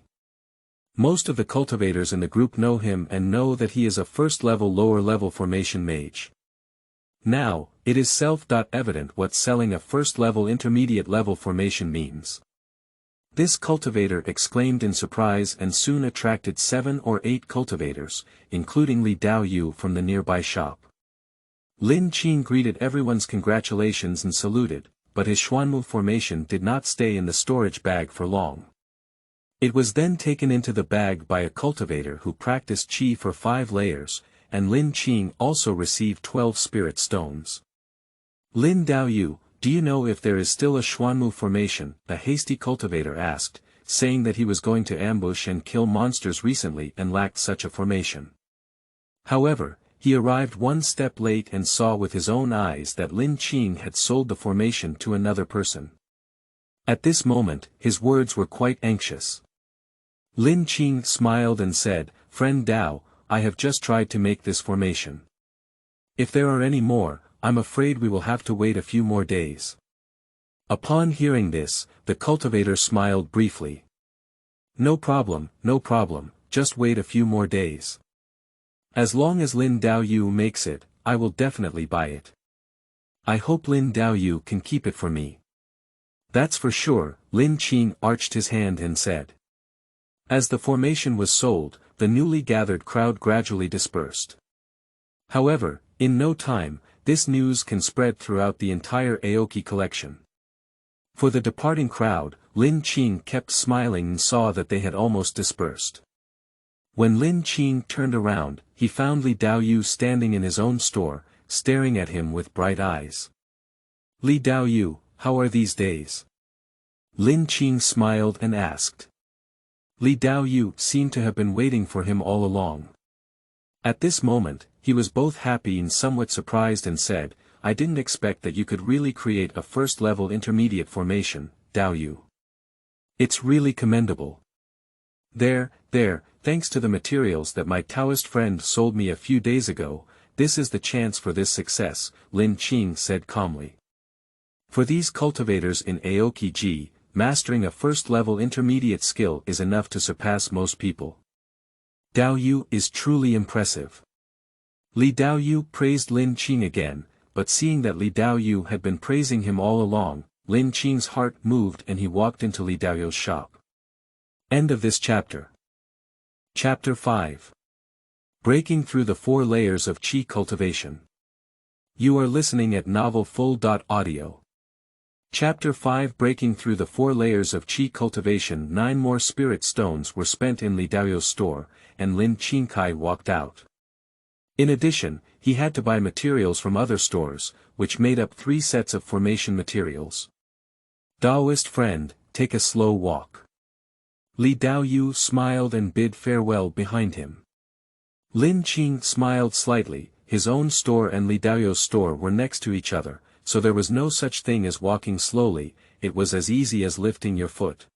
Most of the cultivators in the group know him and know that he is a first-level lower-level formation mage. Now, it is self-evident what selling a first-level intermediate-level formation means. This cultivator exclaimed in surprise and soon attracted 7 or 8 cultivators, including Li Daoyu from the nearby shop. Lin Xu'en greeted everyone's congratulations and saluted, but his Xuanmu formation did not stay in the storage bag for long. It was then taken into the bag by a cultivator who practiced Qi for 5 layers, and Lin Xu'en also received 12 spirit stones. Lin Daoyu, do you know if there is still a Xuanmu formation? The hasty cultivator asked, saying that he was going to ambush and kill monsters recently and lacked such a formation. However, he arrived 1 step late and saw with his own eyes that Lin Xu'en had sold the formation to another person. At this moment, his words were quite anxious. Lin Xu'en smiled and said, "Friend Dao, I have just tried to make this formation. If there are any more, I'm afraid we will have to wait a few more days." Upon hearing this, the cultivator smiled briefly. No problem, just wait a few more days. As long as Lin Daoyu makes it, I will definitely buy it. I hope Lin Daoyu can keep it for me. That's for sure, Lin Xu'en arched his hand and said. As the formation was sold, the newly gathered crowd gradually dispersed. However, in no time, this news can spread throughout the entire Aoki collection. For the departing crowd, Lin Xu'en kept smiling and saw that they had almost dispersed. When Lin Xu'en turned around, he found Li Daoyu standing in his own store, staring at him with bright eyes. "Li Daoyu, how are these days?" Lin Xu'en smiled and asked. Li Daoyu seemed to have been waiting for him all along. At this moment, he was both happy and somewhat surprised and said, "I didn't expect that you could really create a first-level intermediate formation, Daoyu. It's really commendable. There, thanks to the materials that my Taoist friend sold me a few days ago, this is the chance for this success," Lin Xu'en said calmly. For these cultivators in Aoki-ji, mastering a first-level intermediate skill is enough to surpass most people. Daoyu is truly impressive. Li Daoyu praised Lin Xu'en again, but seeing that Li Daoyu had been praising him all along, Lin Xu'en's heart moved and he walked into Li Daoyu's shop. End of this chapter. Chapter 5. Breaking through the 4 layers of Qi cultivation. You are listening at novelfull.audio. Chapter 5 Breaking through the 4 layers of Qi cultivation. 9 more spirit stones were spent in Li Daoyu's store, and Lin Xu'en walked out. In addition, he had to buy materials from other stores, which made up 3 sets of formation materials. Daoist friend, take a slow walk. Li Daoyu smiled and bid farewell behind him. Lin Xu'en smiled slightly. His own store and Li Daoyu's store were next to each other, so there was no such thing as walking slowly, it was as easy as lifting your foot.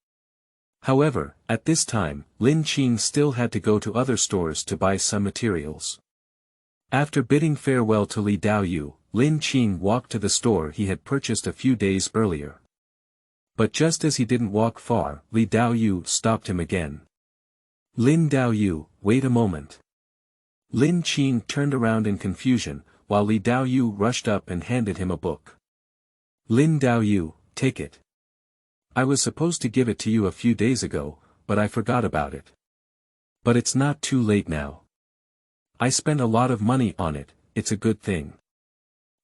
However, at this time, Lin Xu'en still had to go to other stores to buy some materials. After bidding farewell to Li Daoyu, Lin Xu'en walked to the store he had purchased a few days earlier. But just as he didn't walk far, Li Daoyu stopped him again. Lin Daoyu, wait a moment. Lin Xu'en turned around in confusion, while Li Daoyu rushed up and handed him a book. Lin Daoyu, take it. I was supposed to give it to you a few days ago, but I forgot about it. But it's not too late now. I spent a lot of money on it, it's a good thing.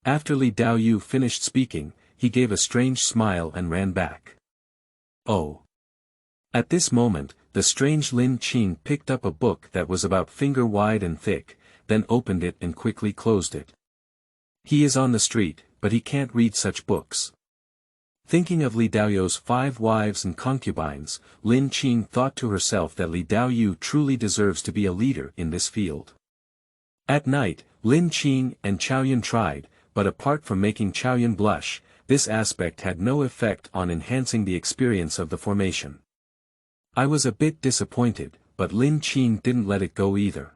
After Li Daoyu finished speaking, he gave a strange smile and ran back. Oh. At this moment, the strange Lin Xu'en picked up a book that was about finger wide and thick, then opened it and quickly closed it. He is on the street, but he can't read such books. Thinking of Li Daoyu's 5 wives and concubines, Lin Xu'en thought to herself that Li Daoyu truly deserves to be a leader in this field. At night, Lin Xu'en and Qiaoyun tried, but apart from making Qiaoyun blush, this aspect had no effect on enhancing the experience of the formation. I was a bit disappointed, but Lin Xu'en didn't let it go either.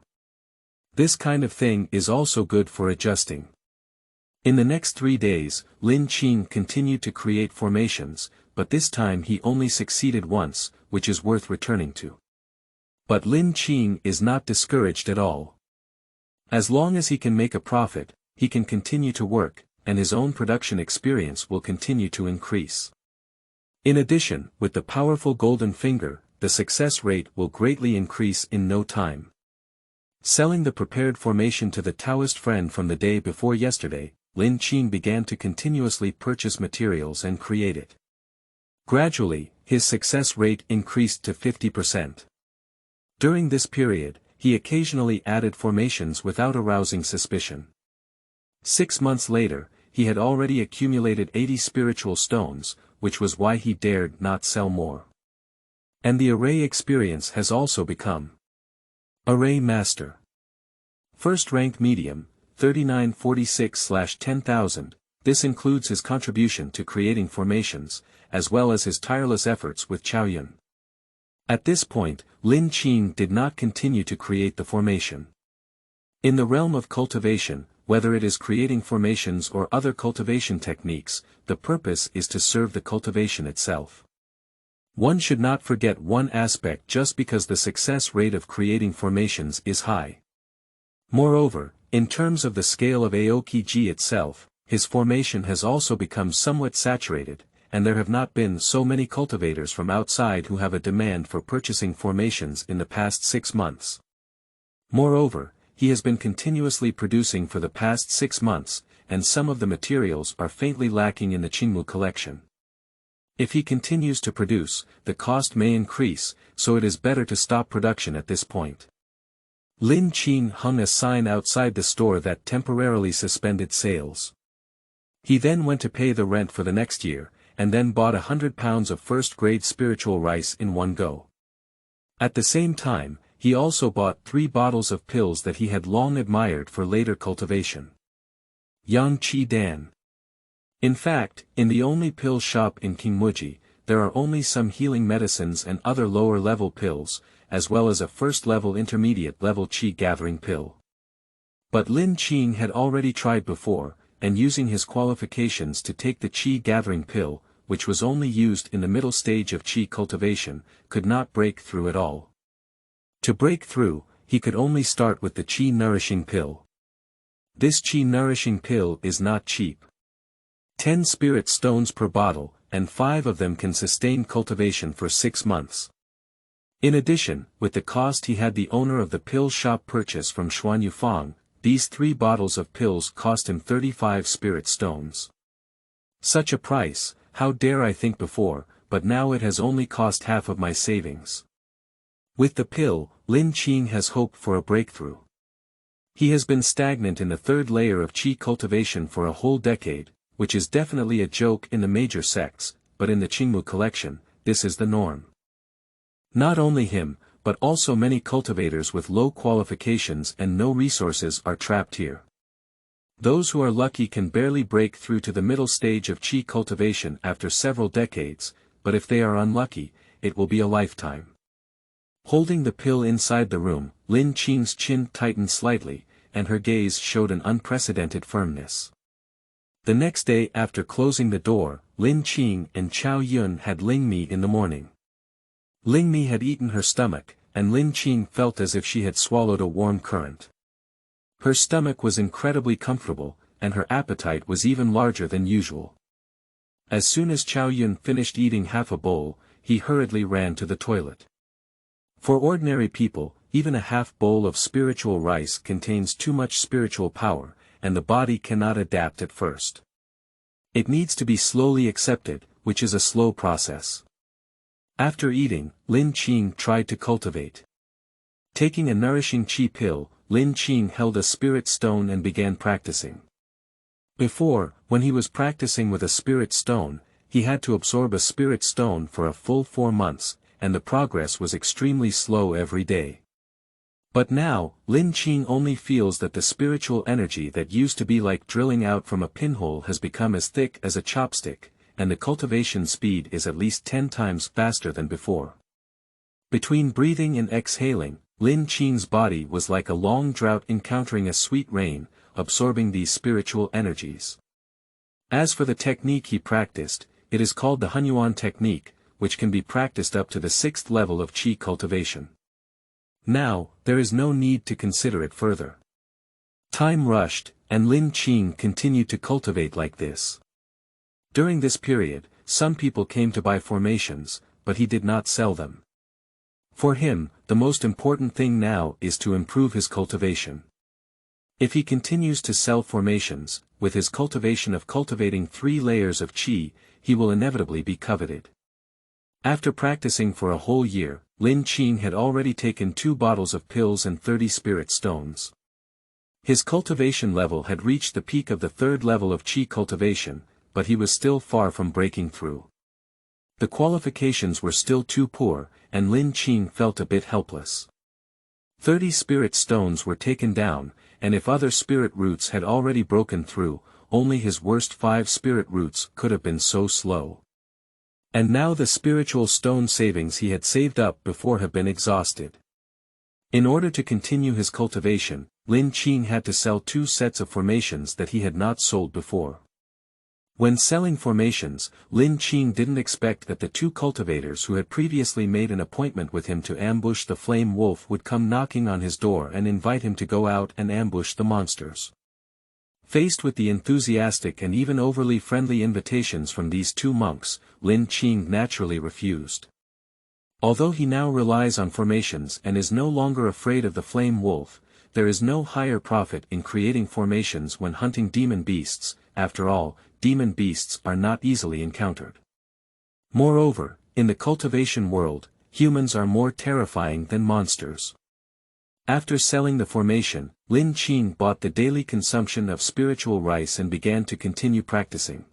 This kind of thing is also good for adjusting. In the next 3 days, Lin Xu'en continued to create formations, but this time he only succeeded once, which is worth returning to. But Lin Xu'en is not discouraged at all. As long as he can make a profit, he can continue to work, and his own production experience will continue to increase. In addition, with the powerful golden finger, the success rate will greatly increase in no time. Selling the prepared formation to the Taoist friend from the day before yesterday, Lin Xu'en began to continuously purchase materials and create it. Gradually, his success rate increased to 50%. During this period, he occasionally added formations without arousing suspicion. 6 months later, he had already accumulated 80 spiritual stones, which was why he dared not sell more. And the array experience has also become Array Master. First rank medium, 3946/10,000, this includes his contribution to creating formations, as well as his tireless efforts with Qiaoyun. At this point, Lin Xu'en did not continue to create the formation. In the realm of cultivation, whether it is creating formations or other cultivation techniques, the purpose is to serve the cultivation itself. One should not forget one aspect just because the success rate of creating formations is high. Moreover, in terms of the scale of Aokiji itself, his formation has also become somewhat saturated, and there have not been so many cultivators from outside who have a demand for purchasing formations in the past 6 months. Moreover, he has been continuously producing for the past 6 months, and some of the materials are faintly lacking in the Qingyu collection. If he continues to produce, the cost may increase, so it is better to stop production at this point. Lin Xu'en hung a sign outside the store that temporarily suspended sales. He then went to pay the rent for the next year, and then bought 100 pounds of first-grade spiritual rice in one go. At the same time, he also bought 3 bottles of pills that he had long admired for later cultivation. Yang Qi Dan. In fact, in the only pill shop in Qingyu, there are only some healing medicines and other lower-level pills, as well as a first-level intermediate-level qi gathering pill. But Lin Xu'en had already tried before, and using his qualifications to take the qi gathering pill, which was only used in the middle stage of qi cultivation, could not break through at all. To break through, he could only start with the qi nourishing pill. This qi nourishing pill is not cheap. 10 spirit stones per bottle, and 5 of them can sustain cultivation for 6 months. In addition, with the cost he had the owner of the pill shop purchase from Xuanmu, these 3 bottles of pills cost him 35 spirit stones. Such a price, how dare I think before, but now it has only cost half of my savings. With the pill, Lin Xu'en has hope for a breakthrough. He has been stagnant in the third layer of qi cultivation for a whole decade, which is definitely a joke in the major sects, but in the Qingyu collection, this is the norm. Not only him, but also many cultivators with low qualifications and no resources are trapped here. Those who are lucky can barely break through to the middle stage of qi cultivation after several decades, but if they are unlucky, it will be a lifetime. Holding the pill inside the room, Lin Xu'en's chin tightened slightly, and her gaze showed an unprecedented firmness. The next day after closing the door, Lin Xu'en and Chao Yun had Lingmi in the morning. Lingmi had eaten her stomach, and Lin Xu'en felt as if she had swallowed a warm current. Her stomach was incredibly comfortable, and her appetite was even larger than usual. As soon as Chao Yun finished eating half a bowl, he hurriedly ran to the toilet. For ordinary people, even a half bowl of spiritual rice contains too much spiritual power, and the body cannot adapt at first. It needs to be slowly accepted, which is a slow process. After eating, Lin Xu'en tried to cultivate. Taking a nourishing qi pill, Lin Xu'en held a spirit stone and began practicing. Before, when he was practicing with a spirit stone, he had to absorb a spirit stone for a full 4 months, and the progress was extremely slow every day. But now, Lin Xu'en only feels that the spiritual energy that used to be like drilling out from a pinhole has become as thick as a chopstick, and the cultivation speed is at least 10 times faster than before. Between breathing and exhaling, Lin Xu'en's body was like a long drought encountering a sweet rain, absorbing these spiritual energies. As for the technique he practiced, it is called the Hunyuan technique, which can be practiced up to the 6th level of qi cultivation. Now, there is no need to consider it further. Time rushed, and Lin Xu'en continued to cultivate like this. During this period, some people came to buy formations, but he did not sell them. For him, the most important thing now is to improve his cultivation. If he continues to sell formations, with his cultivation of cultivating 3 layers of qi, he will inevitably be coveted. After practicing for a whole year, Lin Xu'en had already taken 2 bottles of pills and 30 spirit stones. His cultivation level had reached the peak of the 3rd level of qi cultivation, but he was still far from breaking through. The qualifications were still too poor, and Lin Xu'en felt a bit helpless. 30 spirit stones were taken down, and if other spirit roots had already broken through, only his worst 5 spirit roots could have been so slow. And now the spiritual stone savings he had saved up before have been exhausted. In order to continue his cultivation, Lin Xu'en had to sell 2 sets of formations that he had not sold before. When selling formations, Lin Xu'en didn't expect that the 2 cultivators who had previously made an appointment with him to ambush the flame wolf would come knocking on his door and invite him to go out and ambush the monsters. Faced with the enthusiastic and even overly friendly invitations from these 2 monks, Lin Xu'en naturally refused. Although he now relies on formations and is no longer afraid of the flame wolf, there is no higher profit in creating formations when hunting demon beasts. After all, demon beasts are not easily encountered. Moreover, in the cultivation world, humans are more terrifying than monsters. After selling the formation, Lin Xu'en bought the daily consumption of spiritual rice and began to continue practicing.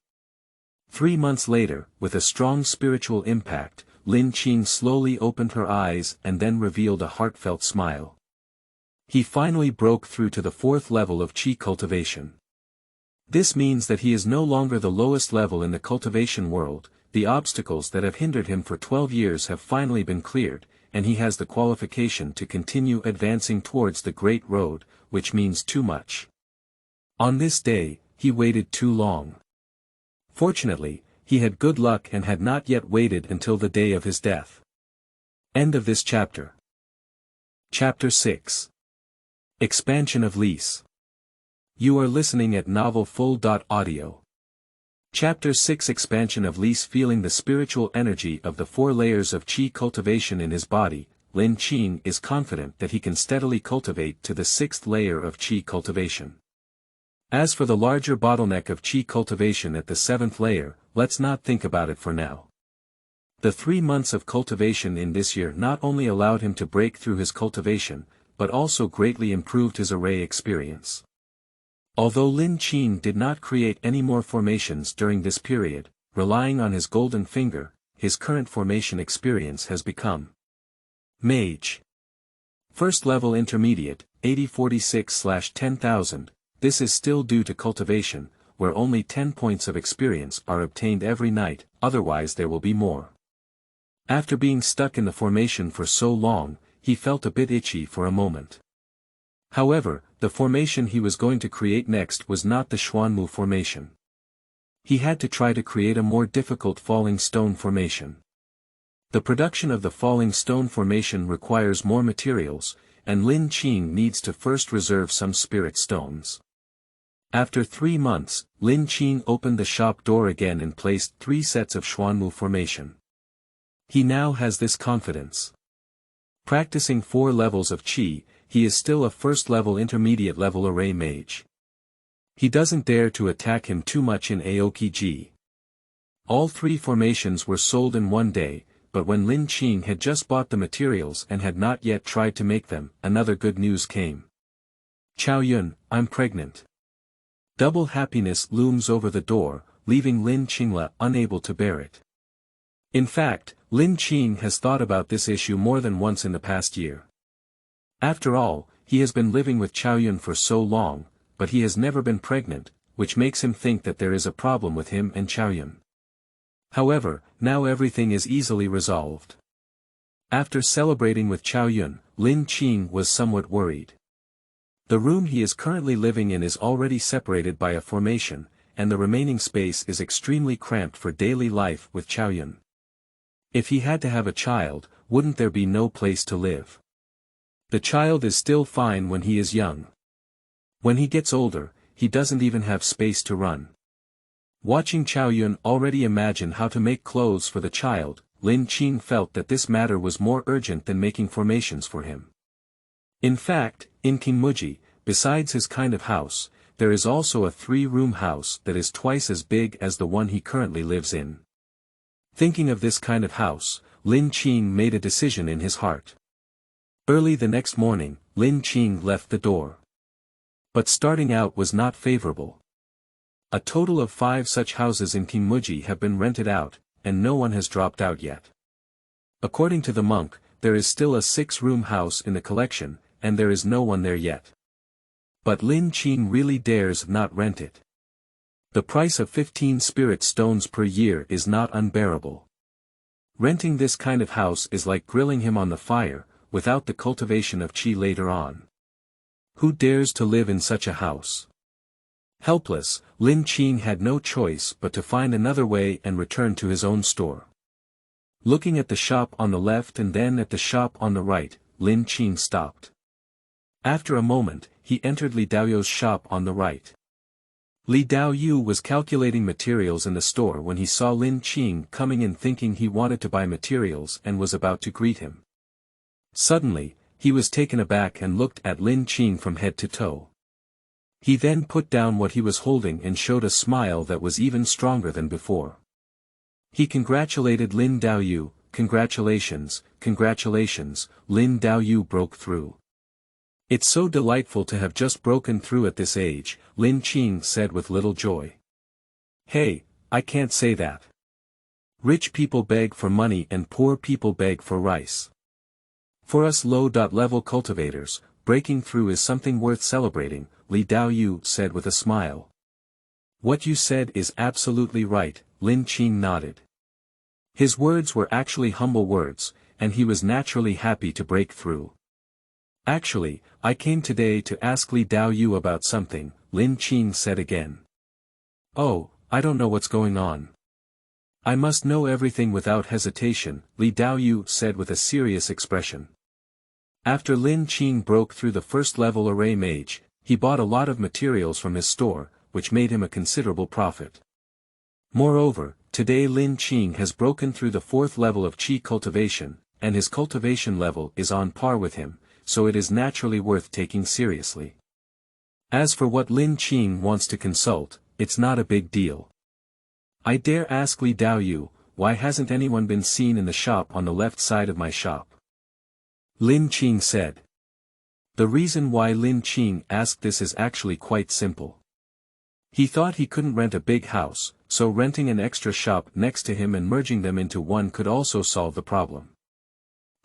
3 months later, with a strong spiritual impact, Lin Xu'en slowly opened her eyes and then revealed a heartfelt smile. He finally broke through to the 4th level of qi cultivation. This means that he is no longer the lowest level in the cultivation world, the obstacles that have hindered him for 12 years have finally been cleared, and he has the qualification to continue advancing towards the Great Road, which means too much. On this day, he waited too long. Fortunately, he had good luck and had not yet waited until the day of his death. End of this chapter. Chapter 6. Expansion of Lease. You are listening at novelfull.audio. Chapter 6 Expansion of Lease. Feeling the spiritual energy of the 4 layers of qi cultivation in his body, Lin Xu'en is confident that he can steadily cultivate to the 6th layer of qi cultivation. As for the larger bottleneck of qi cultivation at the 7th layer, let's not think about it for now. The 3 months of cultivation in this year not only allowed him to break through his cultivation, but also greatly improved his array experience. Although Lin Xu'en did not create any more formations during this period, relying on his golden finger, his current formation experience has become Mage. First level intermediate, 8046/10,000, this is still due to cultivation, where only 10 points of experience are obtained every night, otherwise there will be more. After being stuck in the formation for so long, he felt a bit itchy for a moment. However, the formation he was going to create next was not the Xuanmu formation. He had to try to create a more difficult falling stone formation. The production of the falling stone formation requires more materials, and Lin Xu'en needs to first reserve some spirit stones. After 3 months, Lin Xu'en opened the shop door again and placed 3 sets of Xuanmu formation. He now has this confidence. Practicing 4 levels of Qi, he is still a first-level intermediate level array mage. He doesn't dare to attack him too much in Aokiji. All 3 formations were sold in one day, but when Lin Xu'en had just bought the materials and had not yet tried to make them, another good news came. Qiao, I'm pregnant. Double happiness looms over the door, leaving Lin Xu'en unable to bear it. In fact, Lin Xu'en has thought about this issue more than once in the past year. After all, he has been living with Qiao for so long, but he has never been pregnant, which makes him think that there is a problem with him and Qiao. However, now everything is easily resolved. After celebrating with Qiao, Lin Xu'en was somewhat worried. The room he is currently living in is already separated by a formation, and the remaining space is extremely cramped for daily life with Qiao. If he had to have a child, wouldn't there be no place to live? The child is still fine when he is young. When he gets older, he doesn't even have space to run. Watching Qiao already imagine how to make clothes for the child, Lin Xu'en felt that this matter was more urgent than making formations for him. In fact, in Qingyu, besides his kind of house, there is also a 3-room house that is twice as big as the one he currently lives in. Thinking of this kind of house, Lin Xu'en made a decision in his heart. Early the next morning, Lin Xu'en left the door. But starting out was not favorable. A total of 5 such houses in Qingyu have been rented out, and no one has dropped out yet. According to the monk, there is still a 6-room house in the collection, and there is no one there yet. But Lin Xu'en really dares not rent it. The price of 15 spirit stones per year is not unbearable. Renting this kind of house is like grilling him on the fire, without the cultivation of Qi later on. Who dares to live in such a house? Helpless, Lin Xu'en had no choice but to find another way and return to his own store. Looking at the shop on the left and then at the shop on the right, Lin Xu'en stopped. After a moment, he entered Li Daoyu's shop on the right. Li Daoyu was calculating materials in the store when he saw Lin Xu'en coming in thinking he wanted to buy materials and was about to greet him. Suddenly, he was taken aback and looked at Lin Xu'en from head to toe. He then put down what he was holding and showed a smile that was even stronger than before. He congratulated Lin Daoyu. Congratulations, congratulations, Lin Daoyu broke through. It's so delightful to have just broken through at this age, Lin Xu'en said with little joy. Hey, I can't say that. Rich people beg for money and poor people beg for rice. For us low-level cultivators, breaking through is something worth celebrating, Li Daoyu said with a smile. What you said is absolutely right, Lin Xu'en nodded. His words were actually humble words, and he was naturally happy to break through. Actually, I came today to ask Li Daoyu about something, Lin Xu'en said again. Oh, I don't know what's going on. I must know everything without hesitation, Li Daoyu said with a serious expression. After Lin Xu'en broke through the first-level array mage, he bought a lot of materials from his store, which made him a considerable profit. Moreover, today Lin Xu'en has broken through the 4th level of Qi cultivation, and his cultivation level is on par with him, so it is naturally worth taking seriously. As for what Lin Xu'en wants to consult, it's not a big deal. I dare ask Li Daoyu, why hasn't anyone been seen in the shop on the left side of my shop? Lin Xu'en said. The reason why Lin Xu'en asked this is actually quite simple. He thought he couldn't rent a big house, so renting an extra shop next to him and merging them into one could also solve the problem.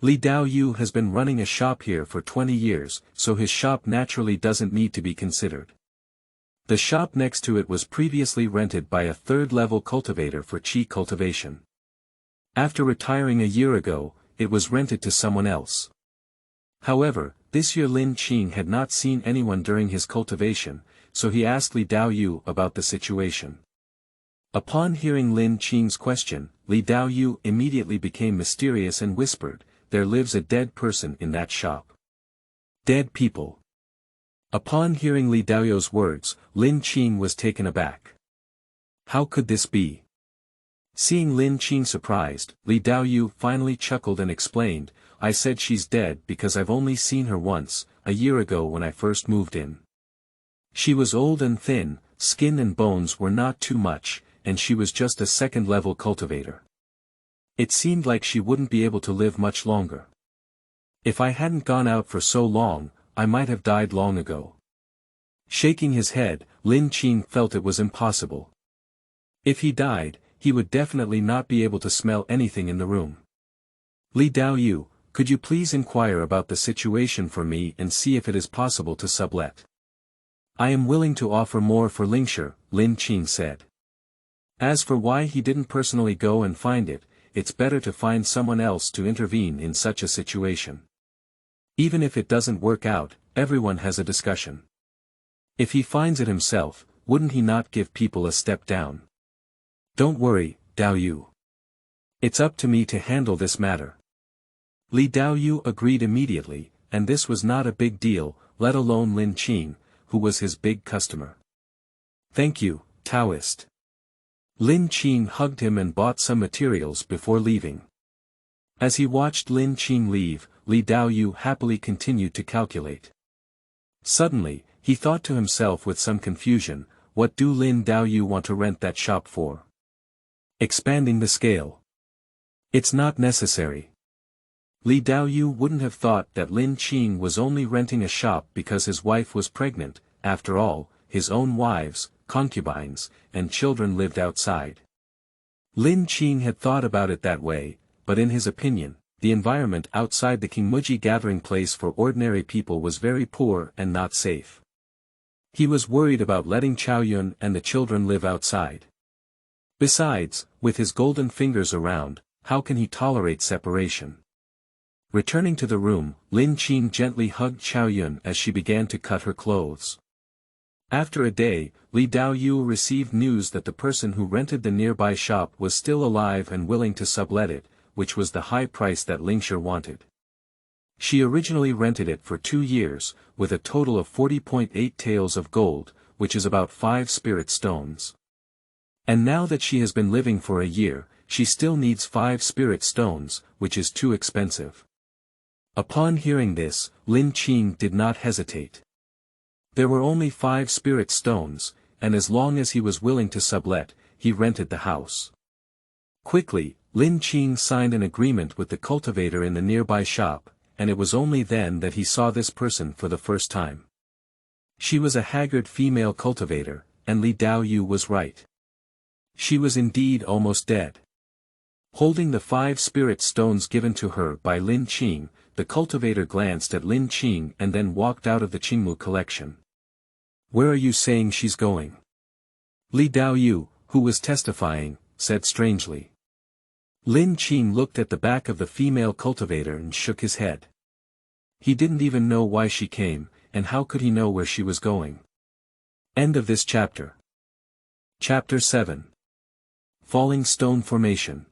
Li Daoyu has been running a shop here for 20 years, so his shop naturally doesn't need to be considered. The shop next to it was previously rented by a third-level cultivator for qi cultivation. After retiring a year ago, it was rented to someone else. However, this year Lin Xu'en had not seen anyone during his cultivation, so he asked Li Daoyu about the situation. Upon hearing Lin Xu'en's question, Li Daoyu immediately became mysterious and whispered, "There lives a dead person in that shop." Dead people. Upon hearing Li Daoyu's words, Lin Xu'en was taken aback. How could this be? Seeing Lin Xu'en surprised, Li Daoyu finally chuckled and explained, "I said she's dead because I've only seen her once, a year ago when I first moved in. She was old and thin, skin and bones were not too much, and she was just a second-level cultivator. It seemed like she wouldn't be able to live much longer. If I hadn't gone out for so long, I might have died long ago." Shaking his head, Lin Xu'en felt it was impossible. If he died, he would definitely not be able to smell anything in the room. "Li Daoyu, could you please inquire about the situation for me and see if it is possible to sublet? I am willing to offer more for Lin Xu'en," Lin Xu'en said. As for why he didn't personally go and find it, it's better to find someone else to intervene in such a situation. Even if it doesn't work out, everyone has a discussion. If he finds it himself, wouldn't he not give people a step down? "Don't worry, Daoyu. It's up to me to handle this matter." Li Daoyu agreed immediately, and this was not a big deal, let alone Lin Xu'en, who was his big customer. "Thank you, Taoist." Lin Xu'en hugged him and bought some materials before leaving. As he watched Lin Xu'en leave, Li Daoyu happily continued to calculate. Suddenly, he thought to himself with some confusion, what do Lin Daoyu want to rent that shop for? Expanding the scale. It's not necessary. Li Daoyu wouldn't have thought that Lin Xu'en was only renting a shop because his wife was pregnant. After all, his own wives, concubines, and children lived outside. Lin Xu'en had thought about it that way, but in his opinion, the environment outside the Qingyu gathering place for ordinary people was very poor and not safe. He was worried about letting Chaoyun and the children live outside. Besides, with his golden fingers around, how can he tolerate separation? Returning to the room, Lin Xu'en gently hugged Chaoyun as she began to cut her clothes. After a day, Li Daoyu received news that the person who rented the nearby shop was still alive and willing to sublet it, which was the high price that Lin Xu'en wanted. She originally rented it for 2 years, with a total of 40.8 taels of gold, which is about 5 spirit stones. And now that she has been living for a year, she still needs 5 spirit stones, which is too expensive. Upon hearing this, Lin Xu'en did not hesitate. There were only 5 spirit stones, and as long as he was willing to sublet, he rented the house. Quickly, Lin Xu'en signed an agreement with the cultivator in the nearby shop, and it was only then that he saw this person for the first time. She was a haggard female cultivator, and Li Daoyu was right. She was indeed almost dead. Holding the 5 spirit stones given to her by Lin Xu'en, the cultivator glanced at Lin Xu'en and then walked out of the Qingyu collection. "Where are you saying she's going?" Li Daoyu, who was testifying, said strangely. Lin Xu'en looked at the back of the female cultivator and shook his head. He didn't even know why she came, and how could he know where she was going? End of this chapter. Chapter 7. Falling Stone Formation.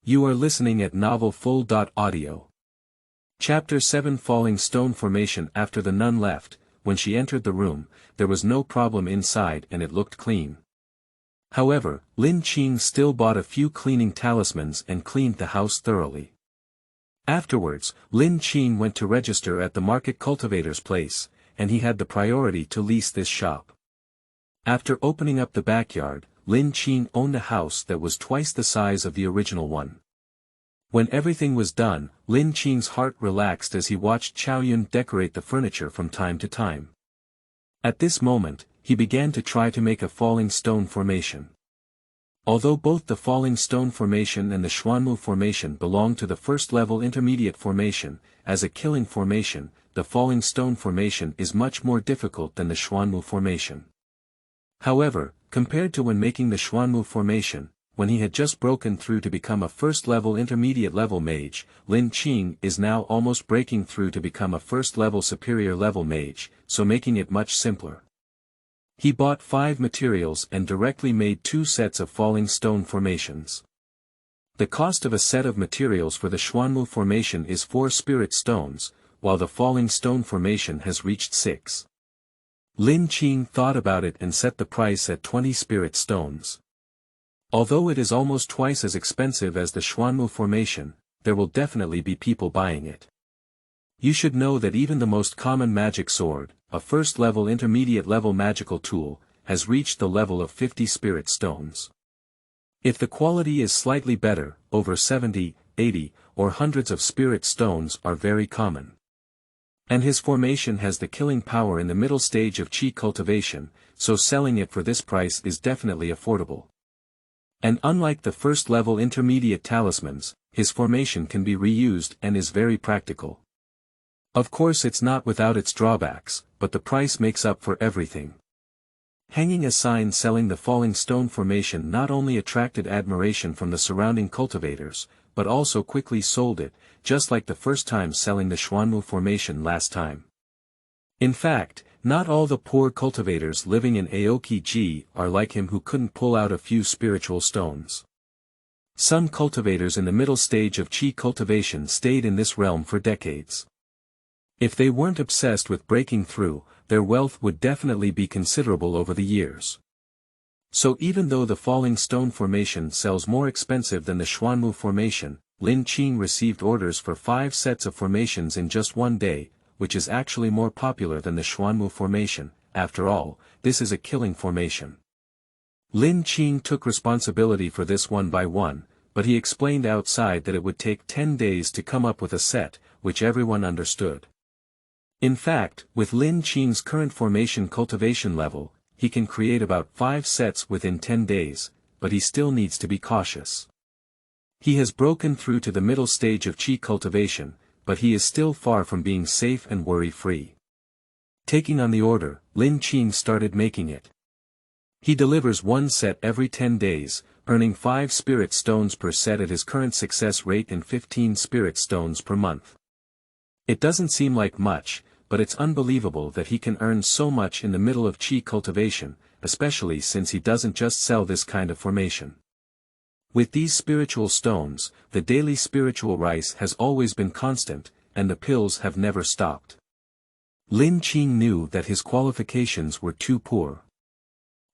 You are listening at novelfull.audio. Chapter 7. Falling Stone Formation. After the nun left, when she entered the room, there was no problem inside and it looked clean. However, Lin Xu'en still bought a few cleaning talismans and cleaned the house thoroughly. Afterwards, Lin Xu'en went to register at the market cultivator's place, and he had the priority to lease this shop. After opening up the backyard, Lin Xu'en owned a house that was twice the size of the original one. When everything was done, Lin Xu'en's heart relaxed as he watched Qiao decorate the furniture from time to time. At this moment, he began to try to make a falling stone formation. Although both the falling stone formation and the Xuanmu formation belong to the first-level intermediate formation, as a killing formation, the falling stone formation is much more difficult than the Xuanmu formation. However, compared to when making the Xuanmu formation, when he had just broken through to become a first-level intermediate-level mage, Lin Xu'en is now almost breaking through to become a first-level superior-level mage, so making it much simpler. He bought 5 materials and directly made 2 sets of falling stone formations. The cost of a set of materials for the Xuanmu formation is 4 spirit stones, while the falling stone formation has reached 6. Lin Xu'en thought about it and set the price at 20 spirit stones. Although it is almost twice as expensive as the Xuanmu formation, there will definitely be people buying it. You should know that even the most common magic sword, a first-level intermediate-level magical tool, has reached the level of 50 spirit stones. If the quality is slightly better, over 70, 80, or hundreds of spirit stones are very common. And his formation has the killing power in the middle stage of Qi cultivation, so selling it for this price is definitely affordable. And unlike the first-level intermediate talismans, his formation can be reused and is very practical. Of course it's not without its drawbacks, but the price makes up for everything. Hanging a sign selling the falling stone formation not only attracted admiration from the surrounding cultivators, but also quickly sold it, just like the first time selling the Xuanmu formation last time. In fact, not all the poor cultivators living in Aoki-ji are like him who couldn't pull out a few spiritual stones. Some cultivators in the middle stage of Qi cultivation stayed in this realm for decades. If they weren't obsessed with breaking through, their wealth would definitely be considerable over the years. So even though the falling stone formation sells more expensive than the Xuanmu formation, Lin Xu'en received orders for 5 sets of formations in just one day, which is actually more popular than the Xuanmu formation. After all, this is a killing formation. Lin Xu'en took responsibility for this one by one, but he explained outside that it would take 10 days to come up with a set, which everyone understood. In fact, with Lin Xu'en's current formation cultivation level, he can create about 5 sets within 10 days, but he still needs to be cautious. He has broken through to the middle stage of Qi cultivation, but he is still far from being safe and worry-free. Taking on the order, Lin Xu'en started making it. He delivers 1 set every 10 days, earning 5 spirit stones per set at his current success rate and 15 spirit stones per month. It doesn't seem like much, but it's unbelievable that he can earn so much in the middle of Qi cultivation, especially since he doesn't just sell this kind of formation. With these spiritual stones, the daily spiritual rice has always been constant, and the pills have never stopped. Lin Xu'en knew that his qualifications were too poor.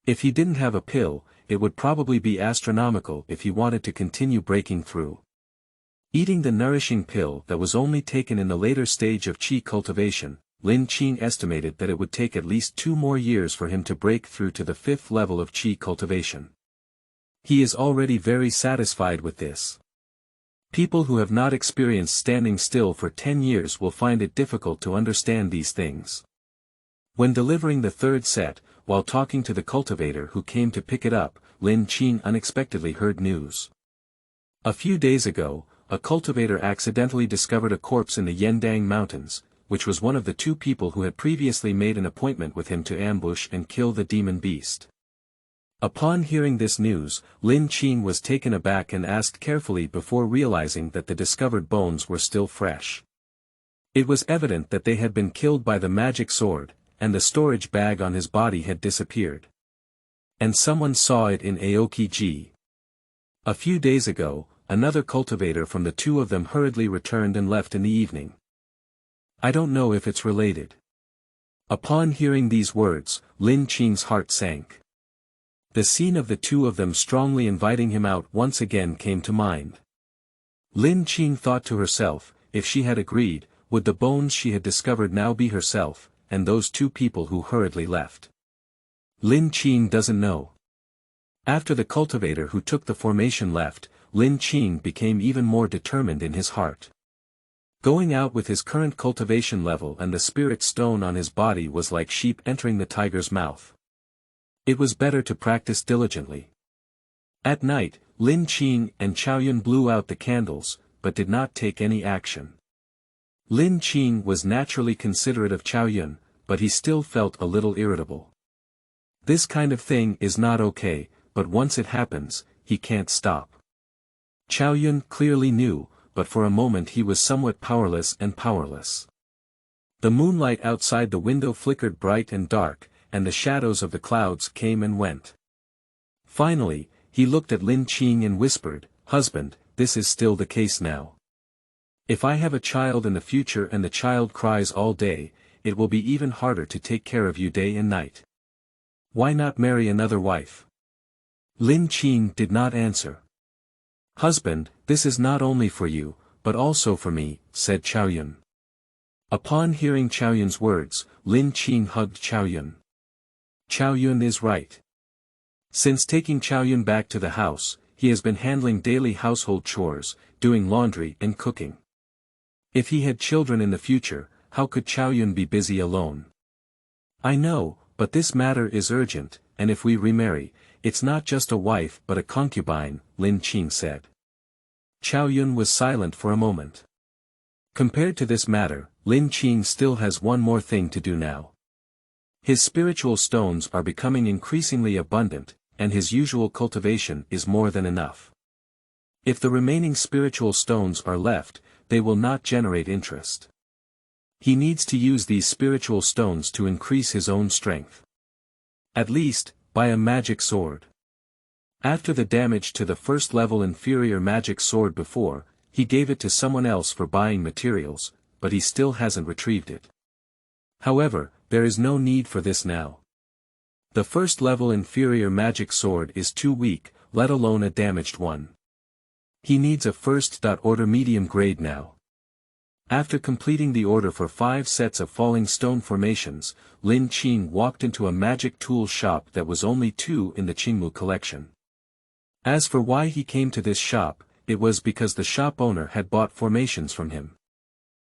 If he didn't have a pill, it would probably be astronomical if he wanted to continue breaking through. Eating the nourishing pill that was only taken in the later stage of Qi cultivation, Lin Xu'en estimated that it would take at least 2 more years for him to break through to the 5th level of Qi cultivation. He is already very satisfied with this. People who have not experienced standing still for 10 years will find it difficult to understand these things. When delivering the 3rd set, while talking to the cultivator who came to pick it up, Lin Xu'en unexpectedly heard news. A few days ago, a cultivator accidentally discovered a corpse in the Yendang Mountains, which was one of the 2 people who had previously made an appointment with him to ambush and kill the demon beast. Upon hearing this news, Lin Xu'en was taken aback and asked carefully before realizing that the discovered bones were still fresh. It was evident that they had been killed by the magic sword, and the storage bag on his body had disappeared. And someone saw it in Aoki-ji. A few days ago, another cultivator from the 2 of them hurriedly returned and left in the evening. I don't know if it's related. Upon hearing these words, Lin Xu'en's heart sank. The scene of the 2 of them strongly inviting him out once again came to mind. Lin Xu'en thought to herself, if she had agreed, would the bones she had discovered now be herself, and those 2 people who hurriedly left? Lin Xu'en doesn't know. After the cultivator who took the formation left, Lin Xu'en became even more determined in his heart. Going out with his current cultivation level and the spirit stone on his body was like sheep entering the tiger's mouth. It was better to practice diligently. At night, Lin Xu'en and Qiaoyun blew out the candles, but did not take any action. Lin Xu'en was naturally considerate of Qiaoyun, but he still felt a little irritable. This kind of thing is not okay, but once it happens, he can't stop. Qiaoyun clearly knew, but for a moment he was somewhat powerless. The moonlight outside the window flickered bright and dark, and the shadows of the clouds came and went. Finally, he looked at Lin Xu'en and whispered, "Husband, this is still the case now. If I have a child in the future and the child cries all day, it will be even harder to take care of you day and night. Why not marry another wife?" Lin Xu'en did not answer. "Husband, this is not only for you, but also for me," said Qiaoyun. Upon hearing Qiaoyun's words, Lin Xu'en hugged Qiaoyun. Qiaoyun is right. Since taking Qiaoyun back to the house, he has been handling daily household chores, doing laundry and cooking. If he had children in the future, how could Qiaoyun be busy alone? "I know, but this matter is urgent, and if we remarry, it's not just a wife but a concubine," Lin Xu'en said. Qiaoyun was silent for a moment. Compared to this matter, Lin Xu'en still has one more thing to do now. His spiritual stones are becoming increasingly abundant, and his usual cultivation is more than enough. If the remaining spiritual stones are left, they will not generate interest. He needs to use these spiritual stones to increase his own strength. At least, by a magic sword. After the damage to the first-level inferior magic sword before, he gave it to someone else for buying materials, but he still hasn't retrieved it. However, there is no need for this now. The first-level inferior magic sword is too weak, let alone a damaged one. He needs a first-order medium grade now. After completing the order for 5 sets of falling stone formations, Lin Xu'en walked into a magic tool shop that was only 2 in the Qingyu collection. As for why he came to this shop, it was because the shop owner had bought formations from him.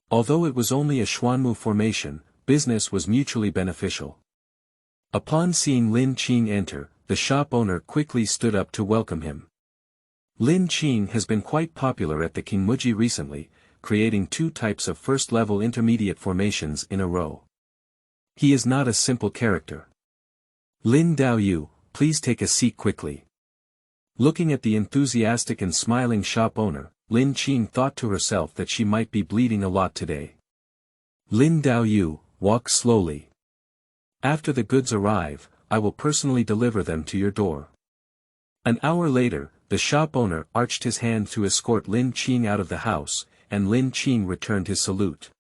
Although it was only a Xuanmu formation, business was mutually beneficial. Upon seeing Lin Xu'en enter, the shop owner quickly stood up to welcome him. Lin Xu'en has been quite popular at the Qingyu recently, creating 2 types of first-level intermediate formations in a row. He is not a simple character. "Lin Daoyu, please take a seat quickly." Looking at the enthusiastic and smiling shop owner, Lin Xu'en thought to herself that she might be bleeding a lot today. "Lin Daoyu, walk slowly. After the goods arrive, I will personally deliver them to your door." An hour later, the shop owner arched his hand to escort Lin Xu'en out of the house, and Lin Xu'en returned his salute.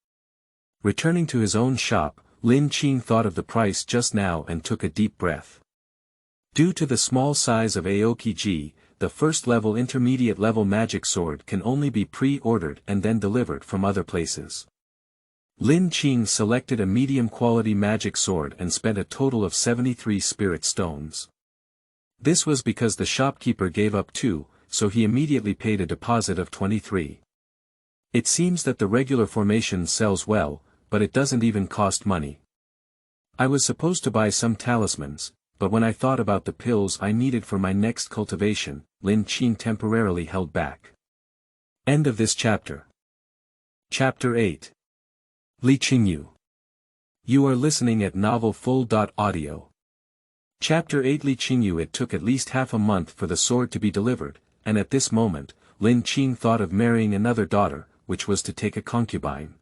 Returning to his own shop, Lin Xu'en thought of the price just now and took a deep breath. Due to the small size of Aokiji, the first-level intermediate-level magic sword can only be pre-ordered and then delivered from other places. Lin Xu'en selected a medium-quality magic sword and spent a total of 73 spirit stones. This was because the shopkeeper gave up 2, so he immediately paid a deposit of 23. It seems that the regular formation sells well, but it doesn't even cost money. I was supposed to buy some talismans, but when I thought about the pills I needed for my next cultivation, Lin Xu'en temporarily held back. End of this chapter. Chapter 8. Li Qingyu. You are listening at novelfull.audio. Chapter 8. Li Qingyu. It took at least half a month for the sword to be delivered, and at this moment, Lin Xu'en thought of marrying another daughter, which was to take a concubine.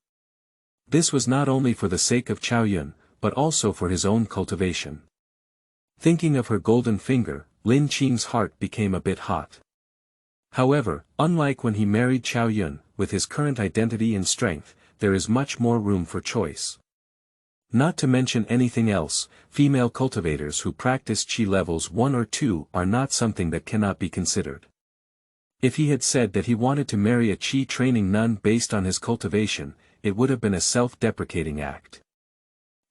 This was not only for the sake of Qiaoyun, but also for his own cultivation. Thinking of her golden finger, Lin Xu'en's heart became a bit hot. However, unlike when he married Qiaoyun, with his current identity and strength, there is much more room for choice. Not to mention anything else, female cultivators who practice Qi levels 1 or 2 are not something that cannot be considered. If he had said that he wanted to marry a Qi training nun based on his cultivation, it would have been a self-deprecating act.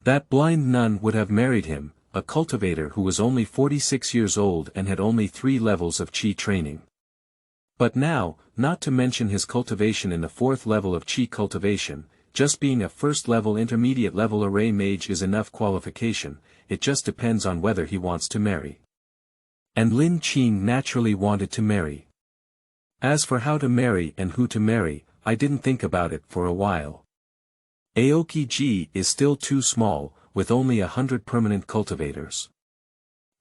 That blind nun would have married him, a cultivator who was only 46 years old and had only 3 levels of Qi training. But now, not to mention his cultivation in the 4th level of Qi cultivation, just being a first-level intermediate-level array mage is enough qualification, it just depends on whether he wants to marry. And Lin Xu'en naturally wanted to marry. As for how to marry and who to marry, I didn't think about it for a while. Aoki-ji is still too small, with only 100 permanent cultivators.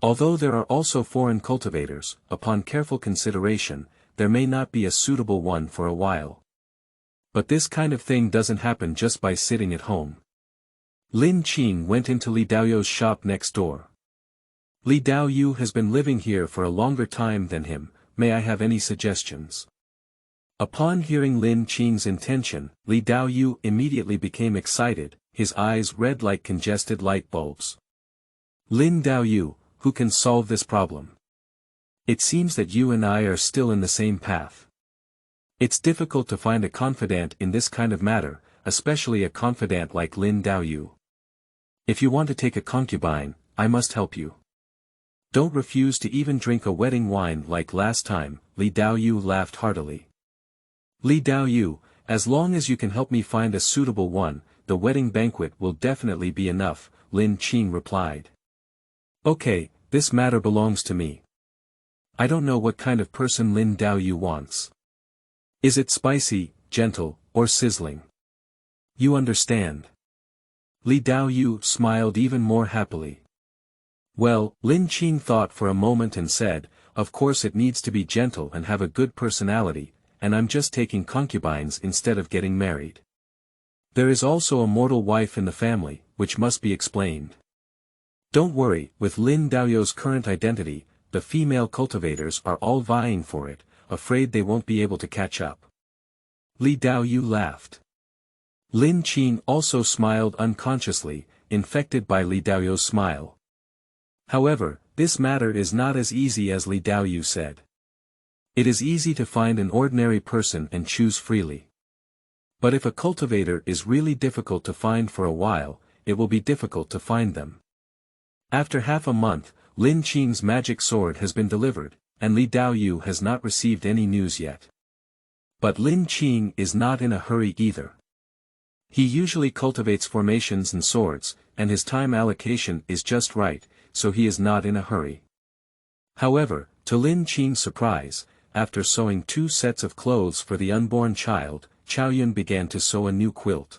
Although there are also foreign cultivators, upon careful consideration, there may not be a suitable one for a while. But this kind of thing doesn't happen just by sitting at home. Lin Xu'en went into Li Daoyu's shop next door. Li Daoyu has been living here for a longer time than him, may I have any suggestions? Upon hearing Lin Xu'en's intention, Li Daoyu immediately became excited, his eyes red like congested light bulbs. Lin Daoyu, who can solve this problem? It seems that you and I are still in the same path. It's difficult to find a confidant in this kind of matter, especially a confidant like Lin Daoyu. If you want to take a concubine, I must help you. Don't refuse to even drink a wedding wine like last time, Li Daoyu laughed heartily. Li Daoyu, as long as you can help me find a suitable one, the wedding banquet will definitely be enough, Lin Xu'en replied. Okay, this matter belongs to me. I don't know what kind of person Lin Daoyu wants. Is it spicy, gentle, or sizzling? You understand. Li Daoyu smiled even more happily. Well, Lin Xu'en thought for a moment and said, of course it needs to be gentle and have a good personality, and I'm just taking concubines instead of getting married. There is also a mortal wife in the family, which must be explained. Don't worry, with Lin Daoyu's current identity, the female cultivators are all vying for it, afraid they won't be able to catch up. Li Daoyu laughed. Lin Xu'en also smiled unconsciously, infected by Li Daoyu's smile. However, this matter is not as easy as Li Daoyu said. It is easy to find an ordinary person and choose freely. But if a cultivator is really difficult to find for a while, it will be difficult to find them. After half a month, Lin Xu'en's magic sword has been delivered, and Li Daoyu has not received any news yet. But Lin Xu'en is not in a hurry either. He usually cultivates formations and swords, and his time allocation is just right, so he is not in a hurry. However, to Lin Xu'en's surprise, after sewing 2 sets of clothes for the unborn child, Qiaoyun began to sew a new quilt.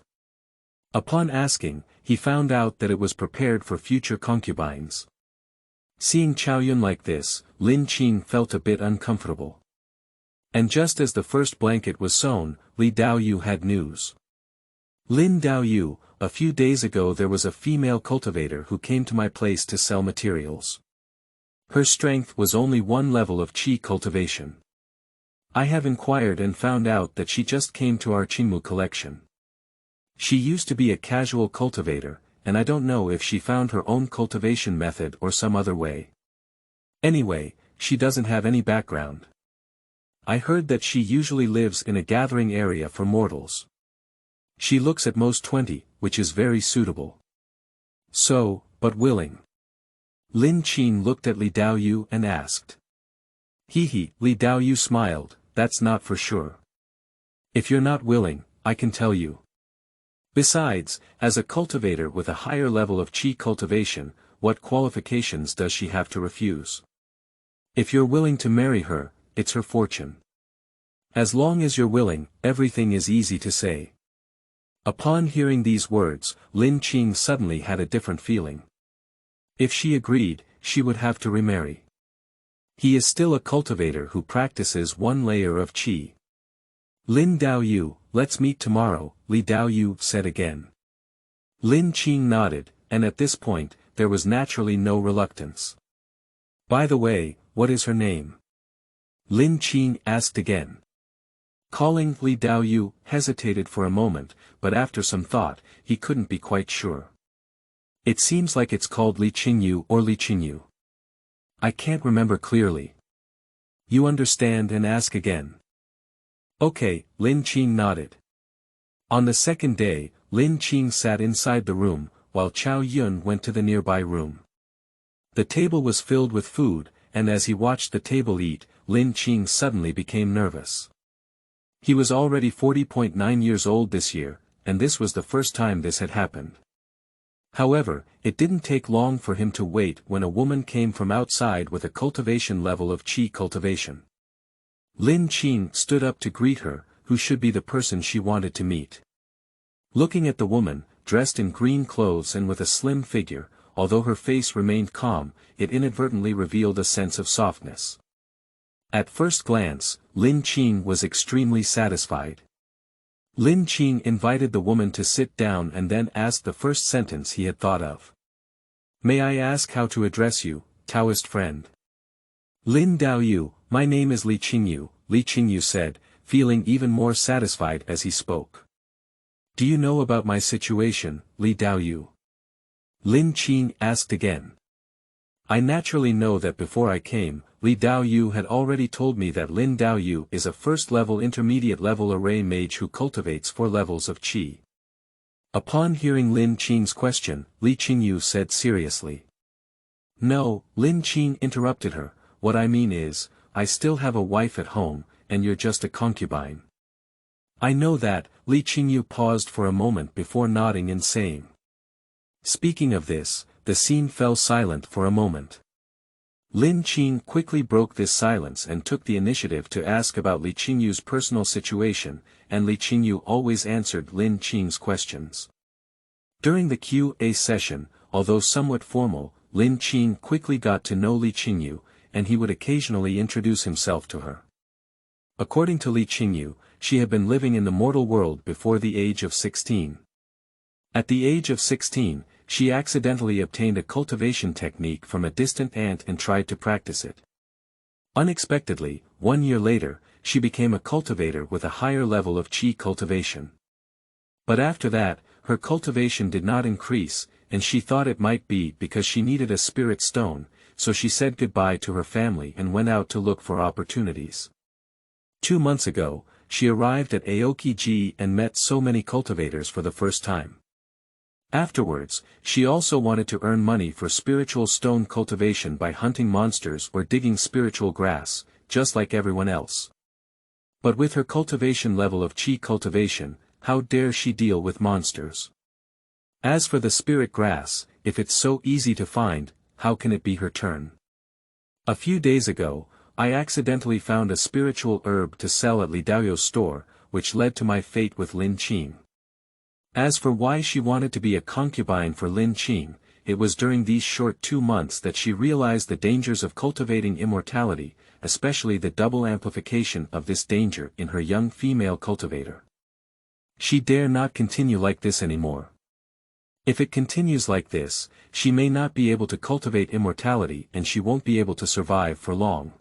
Upon asking, he found out that it was prepared for future concubines. Seeing Qiaoyun like this, Lin Xu'en felt a bit uncomfortable. And just as the first blanket was sewn, Li Daoyu had news. Lin Daoyu, a few days ago there was a female cultivator who came to my place to sell materials. Her strength was only 1 level of Qi cultivation. I have inquired and found out that she just came to our Qingmu collection. She used to be a casual cultivator, and I don't know if she found her own cultivation method or some other way. Anyway, she doesn't have any background. I heard that she usually lives in a gathering area for mortals. She looks at most 20, which is very suitable. So, but willing. Lin Xu'en looked at Li Daoyu and asked. He, Li Daoyu smiled, that's not for sure. If you're not willing, I can tell you. Besides, as a cultivator with a higher level of Qi cultivation, what qualifications does she have to refuse? If you're willing to marry her, it's her fortune. As long as you're willing, everything is easy to say. Upon hearing these words, Lin Xu'en suddenly had a different feeling. If she agreed, she would have to remarry. He is still a cultivator who practices 1 layer of Qi. Lin Daoyu, let's meet tomorrow, Li Daoyu said again. Lin Xu'en nodded, and at this point, there was naturally no reluctance. By the way, what is her name? Lin Xu'en asked again. Calling Li Daoyu hesitated for a moment, but after some thought, he couldn't be quite sure. It seems like it's called Li Qingyu or Li Qingyu. I can't remember clearly. You understand and ask again. Okay, Lin Xu'en nodded. On the second day, Lin Xu'en sat inside the room, while Qiaoyun went to the nearby room. The table was filled with food, and as he watched the table eat, Lin Xu'en suddenly became nervous. He was already 40.9 years old this year, and this was the first time this had happened. However, it didn't take long for him to wait when a woman came from outside with a cultivation level of qi cultivation. Lin Xu'en stood up to greet her, who should be the person she wanted to meet. Looking at the woman, dressed in green clothes and with a slim figure, although her face remained calm, it inadvertently revealed a sense of softness. At first glance, Lin Xu'en was extremely satisfied. Lin Xu'en invited the woman to sit down and then asked the first sentence he had thought of. "May I ask how to address you, Taoist friend?" "Lin Daoyu, my name is Li Qingyu said, feeling even more satisfied as he spoke. "Do you know about my situation, Li Daoyu?" Lin Xu'en asked again. "I naturally know that before I came, Li Daoyu had already told me that Lin Daoyu is a first-level intermediate-level array mage who cultivates 4 levels of qi." Upon hearing Lin Xu'en's question, Li Qingyu said seriously. "No," Lin Xu'en interrupted her, "what I mean is, I still have a wife at home, and you're just a concubine." "I know that," Li Qingyu paused for a moment before nodding and saying. Speaking of this, the scene fell silent for a moment. Lin Xu'en quickly broke this silence and took the initiative to ask about Li Qingyu's personal situation, and Li Qingyu always answered Lin Xu'en's questions. During the QA session, although somewhat formal, Lin Xu'en quickly got to know Li Qingyu, and he would occasionally introduce himself to her. According to Li Qingyu, she had been living in the mortal world before the age of 16. At the age of 16, she accidentally obtained a cultivation technique from a distant aunt and tried to practice it. Unexpectedly, 1 year later, she became a cultivator with a higher level of qi cultivation. But after that, her cultivation did not increase, and she thought it might be because she needed a spirit stone, so she said goodbye to her family and went out to look for opportunities. 2 months ago, she arrived at Aokiji and met so many cultivators for the first time. Afterwards, she also wanted to earn money for spiritual stone cultivation by hunting monsters or digging spiritual grass, just like everyone else. But with her cultivation level of qi cultivation, how dare she deal with monsters? As for the spirit grass, if it's so easy to find, how can it be her turn? A few days ago, I accidentally found a spiritual herb to sell at Li Daoyu's store, which led to my fate with Lin Xu'en. As for why she wanted to be a concubine for Lin Xu'en, it was during these short 2 months that she realized the dangers of cultivating immortality, especially the double amplification of this danger in her young female cultivator. She dare not continue like this anymore. If it continues like this, she may not be able to cultivate immortality and she won't be able to survive for long.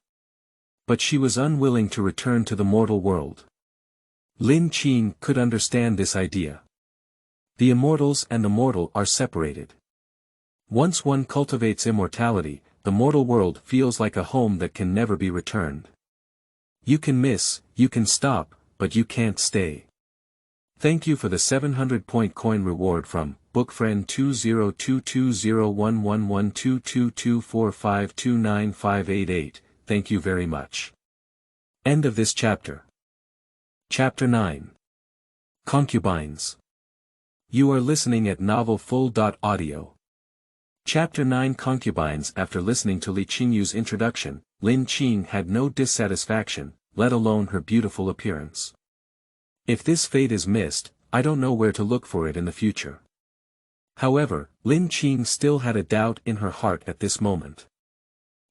But she was unwilling to return to the mortal world. Lin Xu'en could understand this idea. The immortals and the mortal are separated. Once one cultivates immortality, the mortal world feels like a home that can never be returned. You can miss, you can stop, but you can't stay. Thank you for the 700-point coin reward from Bookfriend 202201112224529588. Thank you very much. End of this chapter. Chapter 9. Concubines. You are listening at novelfull.audio. Chapter 9 Concubines. After listening to Li Qingyu's introduction, Lin Xu'en had no dissatisfaction, let alone her beautiful appearance. If this fate is missed, I don't know where to look for it in the future. However, Lin Xu'en still had a doubt in her heart at this moment.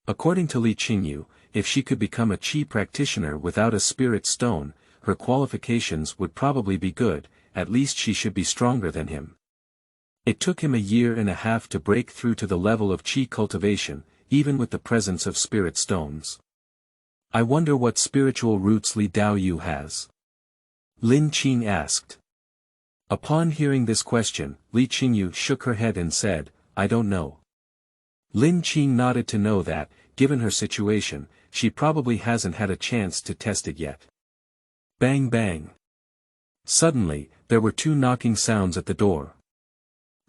According to Li Qingyu, if she could become a qi practitioner without a spirit stone, her qualifications would probably be good, at least she should be stronger than him. It took him a year and a half to break through to the level of qi cultivation, even with the presence of spirit stones. I wonder what spiritual roots Li Daoyu has. Lin Xu'en asked. Upon hearing this question, Li Qingyu shook her head and said, I don't know. Lin Xu'en nodded to know that, given her situation, she probably hasn't had a chance to test it yet. Bang bang. Suddenly, there were 2 knocking sounds at the door.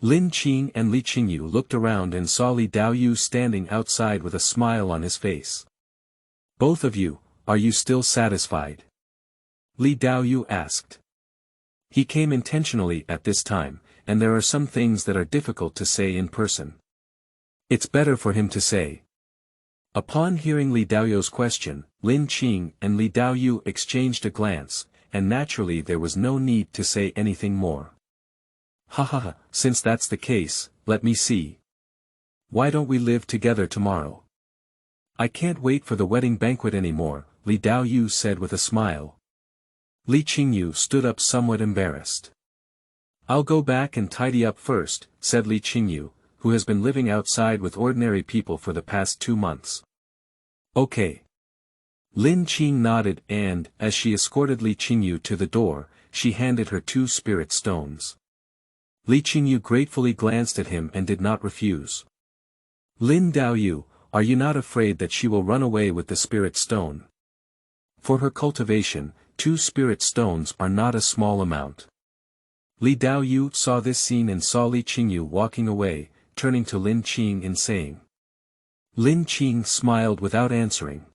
Lin Xu'en and Li Qingyu looked around and saw Li Daoyu standing outside with a smile on his face. "Both of you, are you still satisfied?" Li Daoyu asked. He came intentionally at this time, and there are some things that are difficult to say in person. It's better for him to say. Upon hearing Li Daoyu's question, Lin Xu'en and Li Daoyu exchanged a glance, and naturally there was no need to say anything more. "Ha, since that's the case, let me see. Why don't we live together tomorrow?" "I can't wait for the wedding banquet anymore," Li Daoyu said with a smile. Li Qingyu stood up somewhat embarrassed. "I'll go back and tidy up first," said Li Qingyu, who has been living outside with ordinary people for the past 2 months. "Okay." Lin Xu'en nodded and, as she escorted Li Qingyu to the door, she handed her 2 spirit stones. Li Qingyu gratefully glanced at him and did not refuse. "Lin Daoyu, are you not afraid that she will run away with the spirit stone? For her cultivation, 2 spirit stones are not a small amount." Li Daoyu saw this scene and saw Li Qingyu walking away, turning to Lin Xu'en and saying. Lin Xu'en smiled without answering.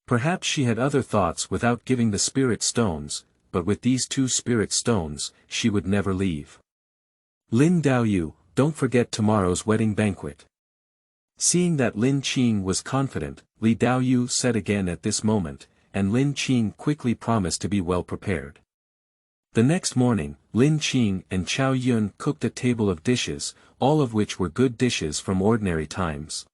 Perhaps she had other thoughts without giving the spirit stones, but with these 2 spirit stones, she would never leave. "Lin Daoyu, don't forget tomorrow's wedding banquet." Seeing that Lin Xu'en was confident, Li Daoyu said again at this moment, and Lin Xu'en quickly promised to be well prepared. The next morning, Lin Xu'en and Qiao Yun cooked a table of dishes, all of which were good dishes from ordinary times.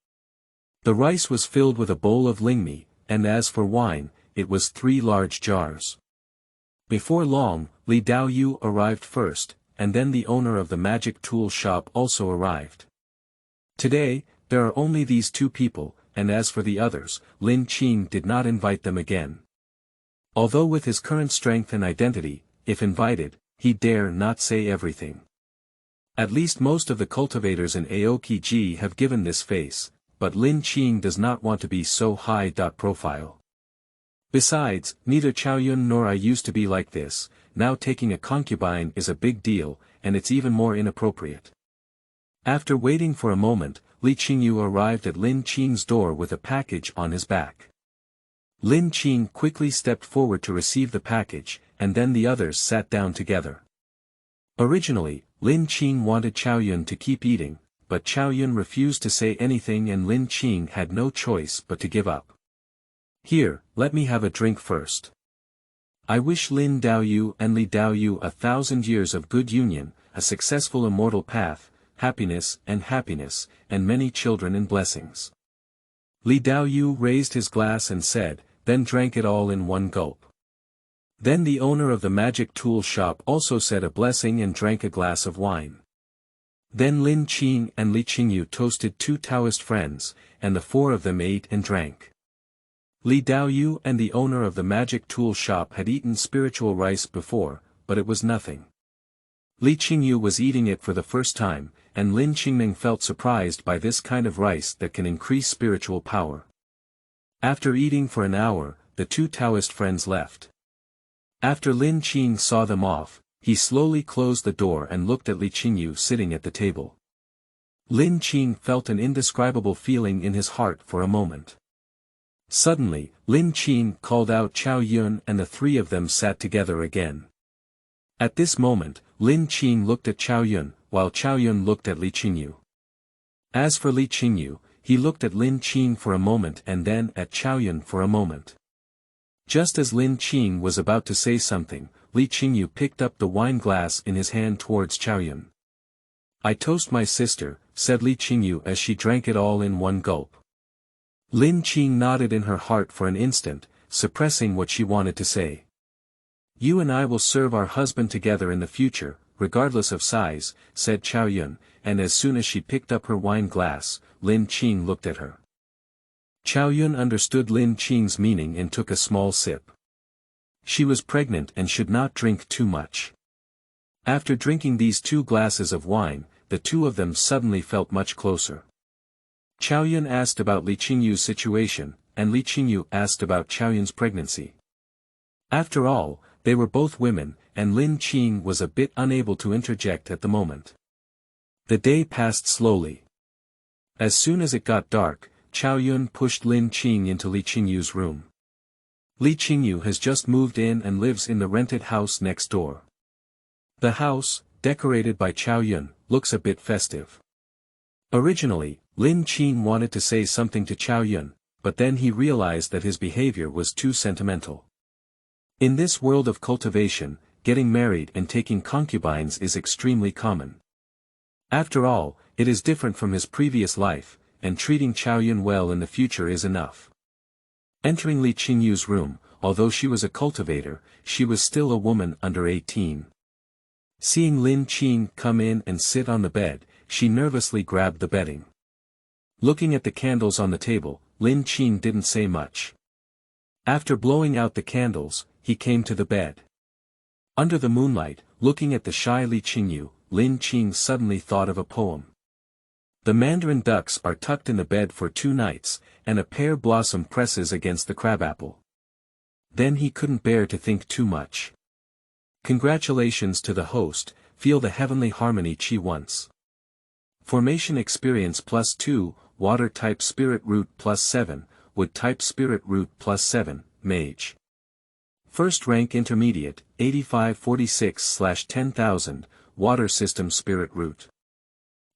The rice was filled with a bowl of lingmi, and as for wine, it was 3 large jars. Before long, Li Daoyu arrived first, and then the owner of the magic tool shop also arrived. Today, there are only these 2 people, and as for the others, Lin Xu'en did not invite them again. Although with his current strength and identity, if invited, he dare not say everything. At least most of the cultivators in Aokiji have given this face, but Lin Xu'en does not want to be so high profile. Besides, neither Qiao Yun nor I used to be like this. Now taking a concubine is a big deal, and it's even more inappropriate. After waiting for a moment, Li Qingyu arrived at Lin Xu'en's door with a package on his back. Lin Xu'en quickly stepped forward to receive the package, and then the others sat down together. Originally, Lin Xu'en wanted Qiao Yun to keep eating, but Qiao Yun refused to say anything and Lin Xu'en had no choice but to give up. "Here, let me have a drink first. I wish Lin Daoyu and Li Daoyu 1,000 years of good union, a successful immortal path, happiness, and many children and blessings." Li Daoyu raised his glass and said, then drank it all in one gulp. Then the owner of the magic tool shop also said a blessing and drank a glass of wine. Then Lin Xu'en and Li Qingyu toasted 2 Taoist friends, and the 4 of them ate and drank. Li Daoyu and the owner of the magic tool shop had eaten spiritual rice before, but it was nothing. Li Qingyu was eating it for the first time, and Lin Qingming felt surprised by this kind of rice that can increase spiritual power. After eating for an hour, the 2 Taoist friends left. After Lin Xu'en saw them off, he slowly closed the door and looked at Li Qingyu sitting at the table. Lin Xu'en felt an indescribable feeling in his heart for a moment. Suddenly, Lin Xu'en called out Qiao Yun and the 3 of them sat together again. At this moment, Lin Xu'en looked at Qiao Yun, while Qiao Yun looked at Li Qingyu. As for Li Qingyu, he looked at Lin Xu'en for a moment and then at Qiao Yun for a moment. Just as Lin Xu'en was about to say something, Li Qingyu picked up the wine glass in his hand towards Qiao Yun. "I toast my sister," said Li Qingyu as she drank it all in one gulp. Lin Xu'en nodded in her heart for an instant, suppressing what she wanted to say. "You and I will serve our husband together in the future, regardless of size," said Qiao Yun, and as soon as she picked up her wine glass, Lin Xu'en looked at her. Qiao Yun understood Lin Xu'en's meaning and took a small sip. She was pregnant and should not drink too much. After drinking these 2 glasses of wine, the 2 of them suddenly felt much closer. Qiao Yun asked about Li Qingyu's situation, and Li Qingyu asked about Qiao Yun's pregnancy. After all, they were both women, and Lin Xu'en was a bit unable to interject at the moment. The day passed slowly. As soon as it got dark, Xuanmu pushed Lin Xu'en into Li Qingyu's room. Li Qingyu has just moved in and lives in the rented house next door. The house, decorated by Xuanmu, looks a bit festive. Originally, Lin Xu'en wanted to say something to Xuanmu, but then he realized that his behavior was too sentimental. In this world of cultivation, getting married and taking concubines is extremely common. After all, it is different from his previous life, and treating Xuanmu well in the future is enough. Entering Li Qingyu's room, although she was a cultivator, she was still a woman under 18. Seeing Lin Xu'en come in and sit on the bed, she nervously grabbed the bedding. Looking at the candles on the table, Lin Xu'en didn't say much. After blowing out the candles, he came to the bed. Under the moonlight, looking at the shy Li Qingyu, Lin Xu'en suddenly thought of a poem. The mandarin ducks are tucked in the bed for 2 nights, and a pear blossom presses against the crabapple. Then he couldn't bear to think too much. Congratulations to the host, feel the heavenly harmony chi once. Formation experience +2, water type spirit root +7, wood type spirit root +7, mage. First rank intermediate, 8546/10,000, water system spirit root.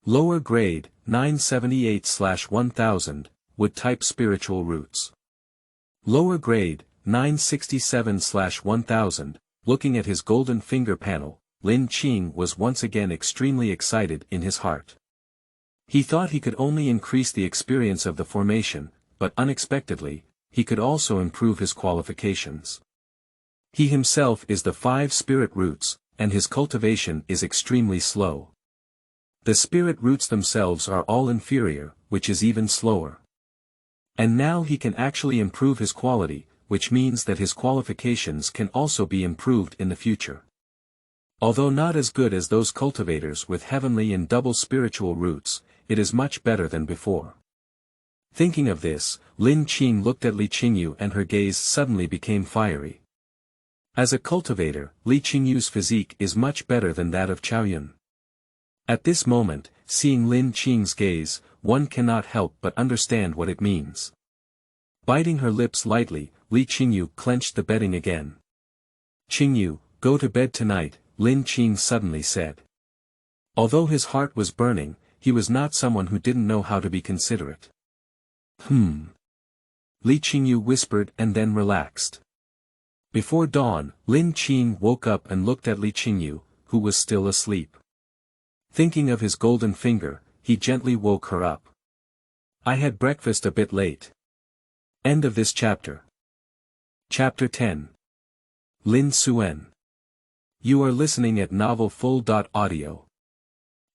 Lower grade, 978/1000, wood type spiritual roots. Lower grade, 967/1000, looking at his golden finger panel, Lin Xu'en was once again extremely excited in his heart. He thought he could only increase the experience of the formation, but unexpectedly, he could also improve his qualifications. He himself is the 5 spirit roots, and his cultivation is extremely slow. The spirit roots themselves are all inferior, which is even slower. And now he can actually improve his quality, which means that his qualifications can also be improved in the future. Although not as good as those cultivators with heavenly and double spiritual roots, it is much better than before. Thinking of this, Lin Xu'en looked at Li Qingyu and her gaze suddenly became fiery. As a cultivator, Li Qingyu's physique is much better than that of Xuanmu. At this moment, seeing Lin Xu'en's gaze, one cannot help but understand what it means. Biting her lips lightly, Li Qingyu clenched the bedding again. "Qingyu, go to bed tonight," Lin Xu'en suddenly said. Although his heart was burning, he was not someone who didn't know how to be considerate. Li Qingyu whispered and then relaxed. Before dawn, Lin Xu'en woke up and looked at Li Qingyu, who was still asleep. Thinking of his golden finger, he gently woke her up. "I had breakfast a bit late." End of this chapter. Chapter 10. Lin Xu'en. You are listening at novelfull.audio.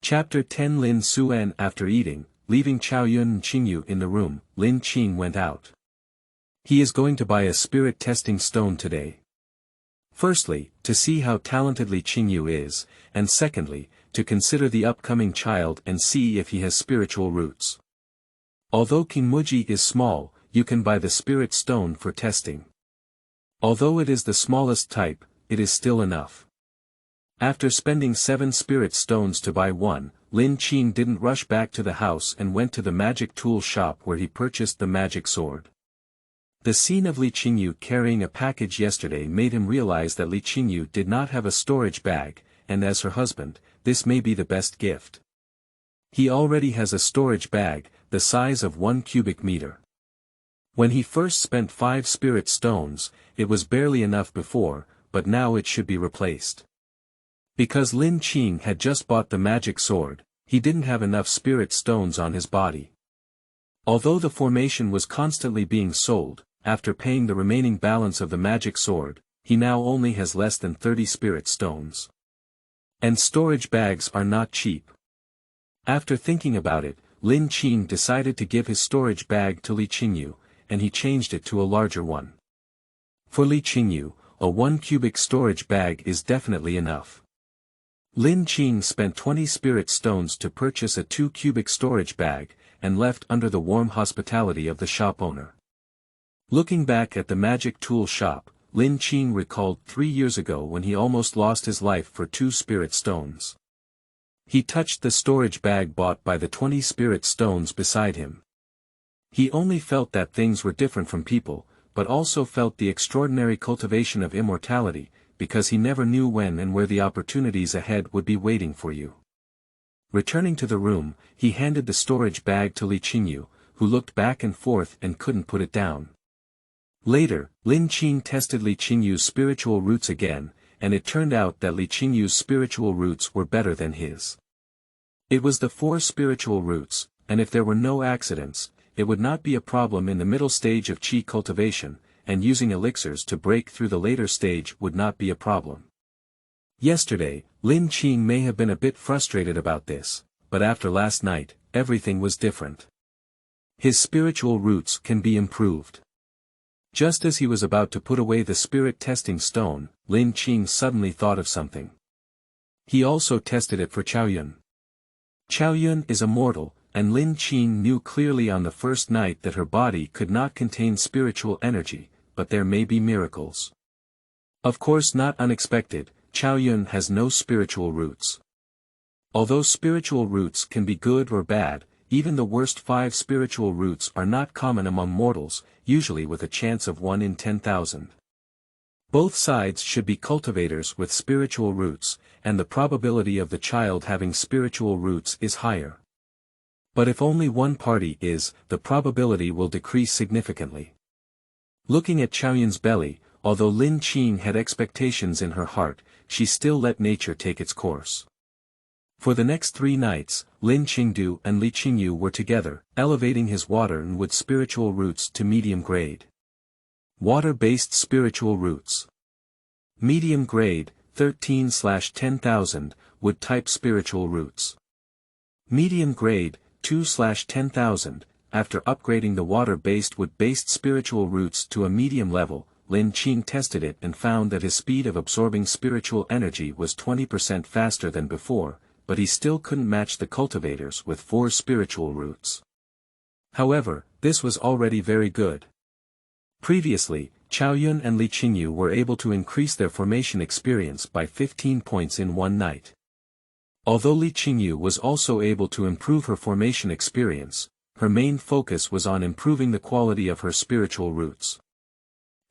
Chapter 10. Lin Xu'en. After eating, leaving Xuanmu and Qingyu in the room, Lin Xu'en went out. He is going to buy a spirit testing stone today. Firstly, to see how talentedly Qingyu is, and secondly, to consider the upcoming child and see if he has spiritual roots. Although Qingmuji is small, you can buy the spirit stone for testing. Although it is the smallest type, it is still enough. After spending 7 spirit stones to buy one, Lin Xu'en didn't rush back to the house and went to the magic tool shop where he purchased the magic sword. The scene of Li Qingyu carrying a package yesterday made him realize that Li Qingyu did not have a storage bag, and as her husband, this may be the best gift. He already has a storage bag, the size of 1 cubic meter. When he first spent 5 spirit stones, it was barely enough before, but now it should be replaced. Because Lin Xu'en had just bought the magic sword, he didn't have enough spirit stones on his body. Although the formation was constantly being sold, after paying the remaining balance of the magic sword, he now only has less than 30 spirit stones. And storage bags are not cheap. After thinking about it, Lin Xu'en decided to give his storage bag to Li Qingyu, and he changed it to a larger one. For Li Qingyu, a 1 cubic storage bag is definitely enough. Lin Xu'en spent 20 spirit stones to purchase a 2 cubic storage bag, and left under the warm hospitality of the shop owner. Looking back at the magic tool shop, Lin Xu'en recalled 3 years ago when he almost lost his life for 2 spirit stones. He touched the storage bag bought by the 20 spirit stones beside him. He only felt that things were different from people, but also felt the extraordinary cultivation of immortality, because he never knew when and where the opportunities ahead would be waiting for you. Returning to the room, he handed the storage bag to Qingyu, who looked back and forth and couldn't put it down. Later, Lin Xu'en tested Qingyu's spiritual roots again, and it turned out that Qingyu's spiritual roots were better than his. It was the 4 spiritual roots, and if there were no accidents, it would not be a problem in the middle stage of qi cultivation, and using elixirs to break through the later stage would not be a problem. Yesterday, Lin Xu'en may have been a bit frustrated about this, but after last night, everything was different. His spiritual roots can be improved. Just as he was about to put away the spirit testing stone, Lin Xu'en suddenly thought of something. He also tested it for Qiaoyun. Qiaoyun is a mortal, and Lin Xu'en knew clearly on the first night that her body could not contain spiritual energy, but there may be miracles. Of course, not unexpected, Qiaoyun has no spiritual roots. Although spiritual roots can be good or bad, even the worst 5 spiritual roots are not common among mortals, usually with a chance of 1 in 10,000. Both sides should be cultivators with spiritual roots, and the probability of the child having spiritual roots is higher. But if only one party is, the probability will decrease significantly. Looking at Qiaoyun's belly, although Lin Xu'en had expectations in her heart, she still let nature take its course. For the next 3 nights, Lin Qingdu and Qingyu were together, elevating his water and wood spiritual roots to medium grade. Water-based spiritual roots. Medium grade, 13/10,000, wood-type spiritual roots. Medium grade, 2/10,000, after upgrading the water-based wood-based spiritual roots to a medium level, Lin Xu'en tested it and found that his speed of absorbing spiritual energy was 20% faster than before, but he still couldn't match the cultivators with 4 spiritual roots. However, this was already very good. Previously, Qiaoyun and Qingyu were able to increase their formation experience by 15 points in one night. Although Qingyu was also able to improve her formation experience, her main focus was on improving the quality of her spiritual roots.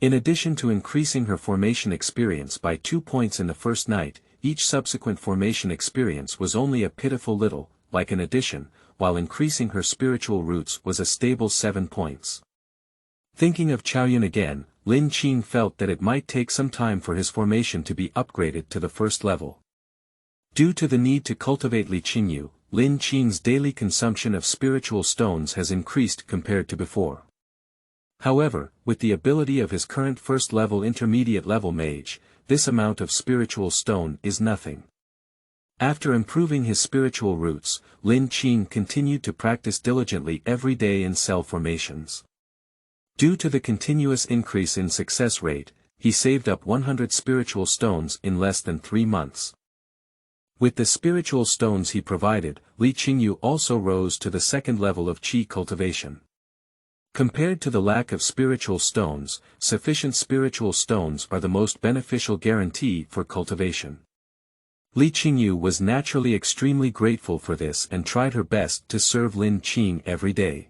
In addition to increasing her formation experience by 2 points in the first night, each subsequent formation experience was only a pitiful little, like an addition, while increasing her spiritual roots was a stable 7 points. Thinking of Qiaoyun again, Lin Xu'en felt that it might take some time for his formation to be upgraded to the first level. Due to the need to cultivate Qingyu, Lin Xu'en's daily consumption of spiritual stones has increased compared to before. However, with the ability of his current first-level intermediate-level mage, this amount of spiritual stone is nothing. After improving his spiritual roots, Lin Xu'en continued to practice diligently every day in cell formations. Due to the continuous increase in success rate, he saved up 100 spiritual stones in less than 3 months. With the spiritual stones he provided, Qingyu also rose to the second level of qi cultivation. Compared to the lack of spiritual stones, sufficient spiritual stones are the most beneficial guarantee for cultivation. Qingyu was naturally extremely grateful for this and tried her best to serve Lin Xu'en every day.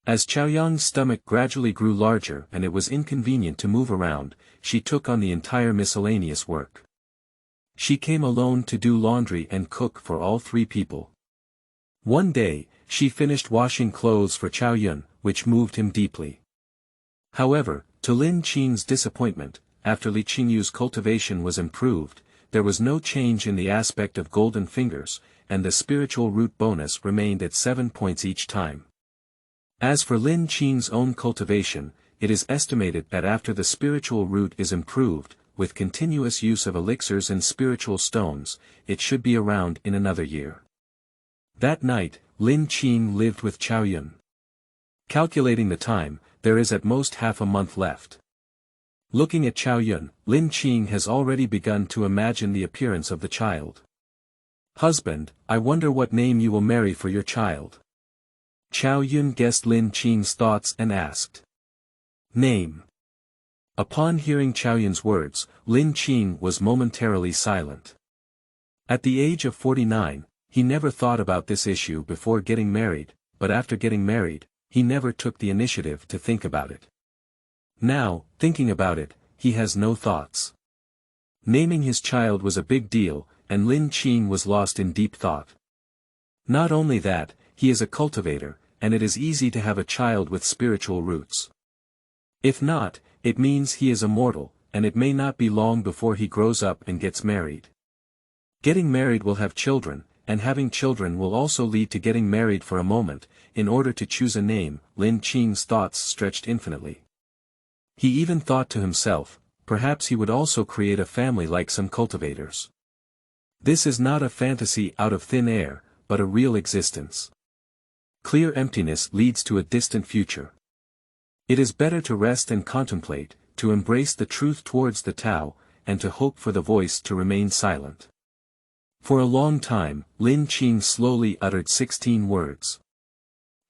As Qiaoyang's stomach gradually grew larger and it was inconvenient to move around, she took on the entire miscellaneous work. She came alone to do laundry and cook for all 3 people. One day, she finished washing clothes for Qiaoyun, which moved him deeply. However, to Lin Xu'en's disappointment, after Qingyu's cultivation was improved, there was no change in the aspect of golden fingers, and the spiritual root bonus remained at 7 points each time. As for Lin Xu'en's own cultivation, it is estimated that after the spiritual root is improved, with continuous use of elixirs and spiritual stones, it should be around in another year. That night, Lin Xu'en lived with Qiaoyun. Calculating the time, there is at most half a month left. Looking at Qiaoyun, Lin Xu'en has already begun to imagine the appearance of the child. "Husband, I wonder what name you will marry for your child." Qiaoyun guessed Lin Xu'en's thoughts and asked. "Name." Upon hearing Qiaoyun's words, Lin Xu'en was momentarily silent. At the age of 49, he never thought about this issue before getting married, but after getting married, he never took the initiative to think about it. Now, thinking about it, he has no thoughts. Naming his child was a big deal, and Lin Xu'en was lost in deep thought. Not only that, he is a cultivator, and it is easy to have a child with spiritual roots. If not, it means he is immortal, and it may not be long before he grows up and gets married. Getting married will have children, and having children will also lead to getting married for a moment. In order to choose a name, Lin Xu'en's thoughts stretched infinitely. He even thought to himself, perhaps he would also create a family like some cultivators. This is not a fantasy out of thin air, but a real existence. Clear emptiness leads to a distant future. It is better to rest and contemplate, to embrace the truth towards the Tao, and to hope for the voice to remain silent. For a long time, Lin Xu'en slowly uttered 16 words.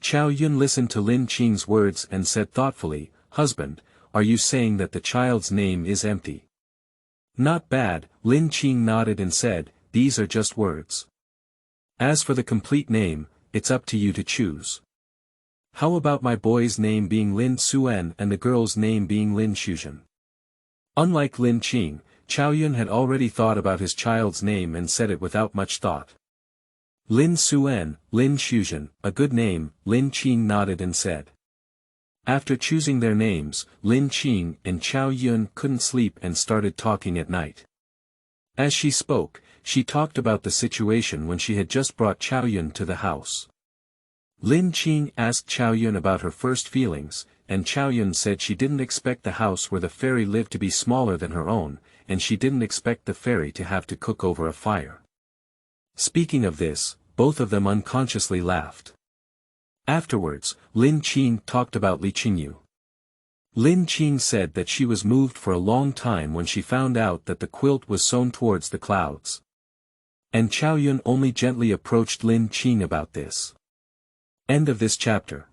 Qiao listened to Lin Xu'en's words and said thoughtfully, "Husband, are you saying that the child's name is empty?" "Not bad," Lin Xu'en nodded and said, "these are just words. As for the complete name, it's up to you to choose. How about my boy's name being Lin Xu'en and the girl's name being Lin Xu'en?" Unlike Lin Xu'en, Qiao had already thought about his child's name and said it without much thought. Lin Xu'en, Lin Xu'en, a good name, Lin Xu'en nodded and said. After choosing their names, Lin Xu'en and Qiao couldn't sleep and started talking at night. As she spoke, she talked about the situation when she had just brought Qiao to the house. Lin Xu'en asked Qiao about her first feelings, and Qiao said she didn't expect the house where the fairy lived to be smaller than her own, and she didn't expect the fairy to have to cook over a fire. Speaking of this, both of them unconsciously laughed. Afterwards, Lin Xu'en talked about Qingyu. Lin Xu'en said that she was moved for a long time when she found out that the quilt was sewn towards the clouds. And Qiao only gently approached Lin Xu'en about this. End of this chapter.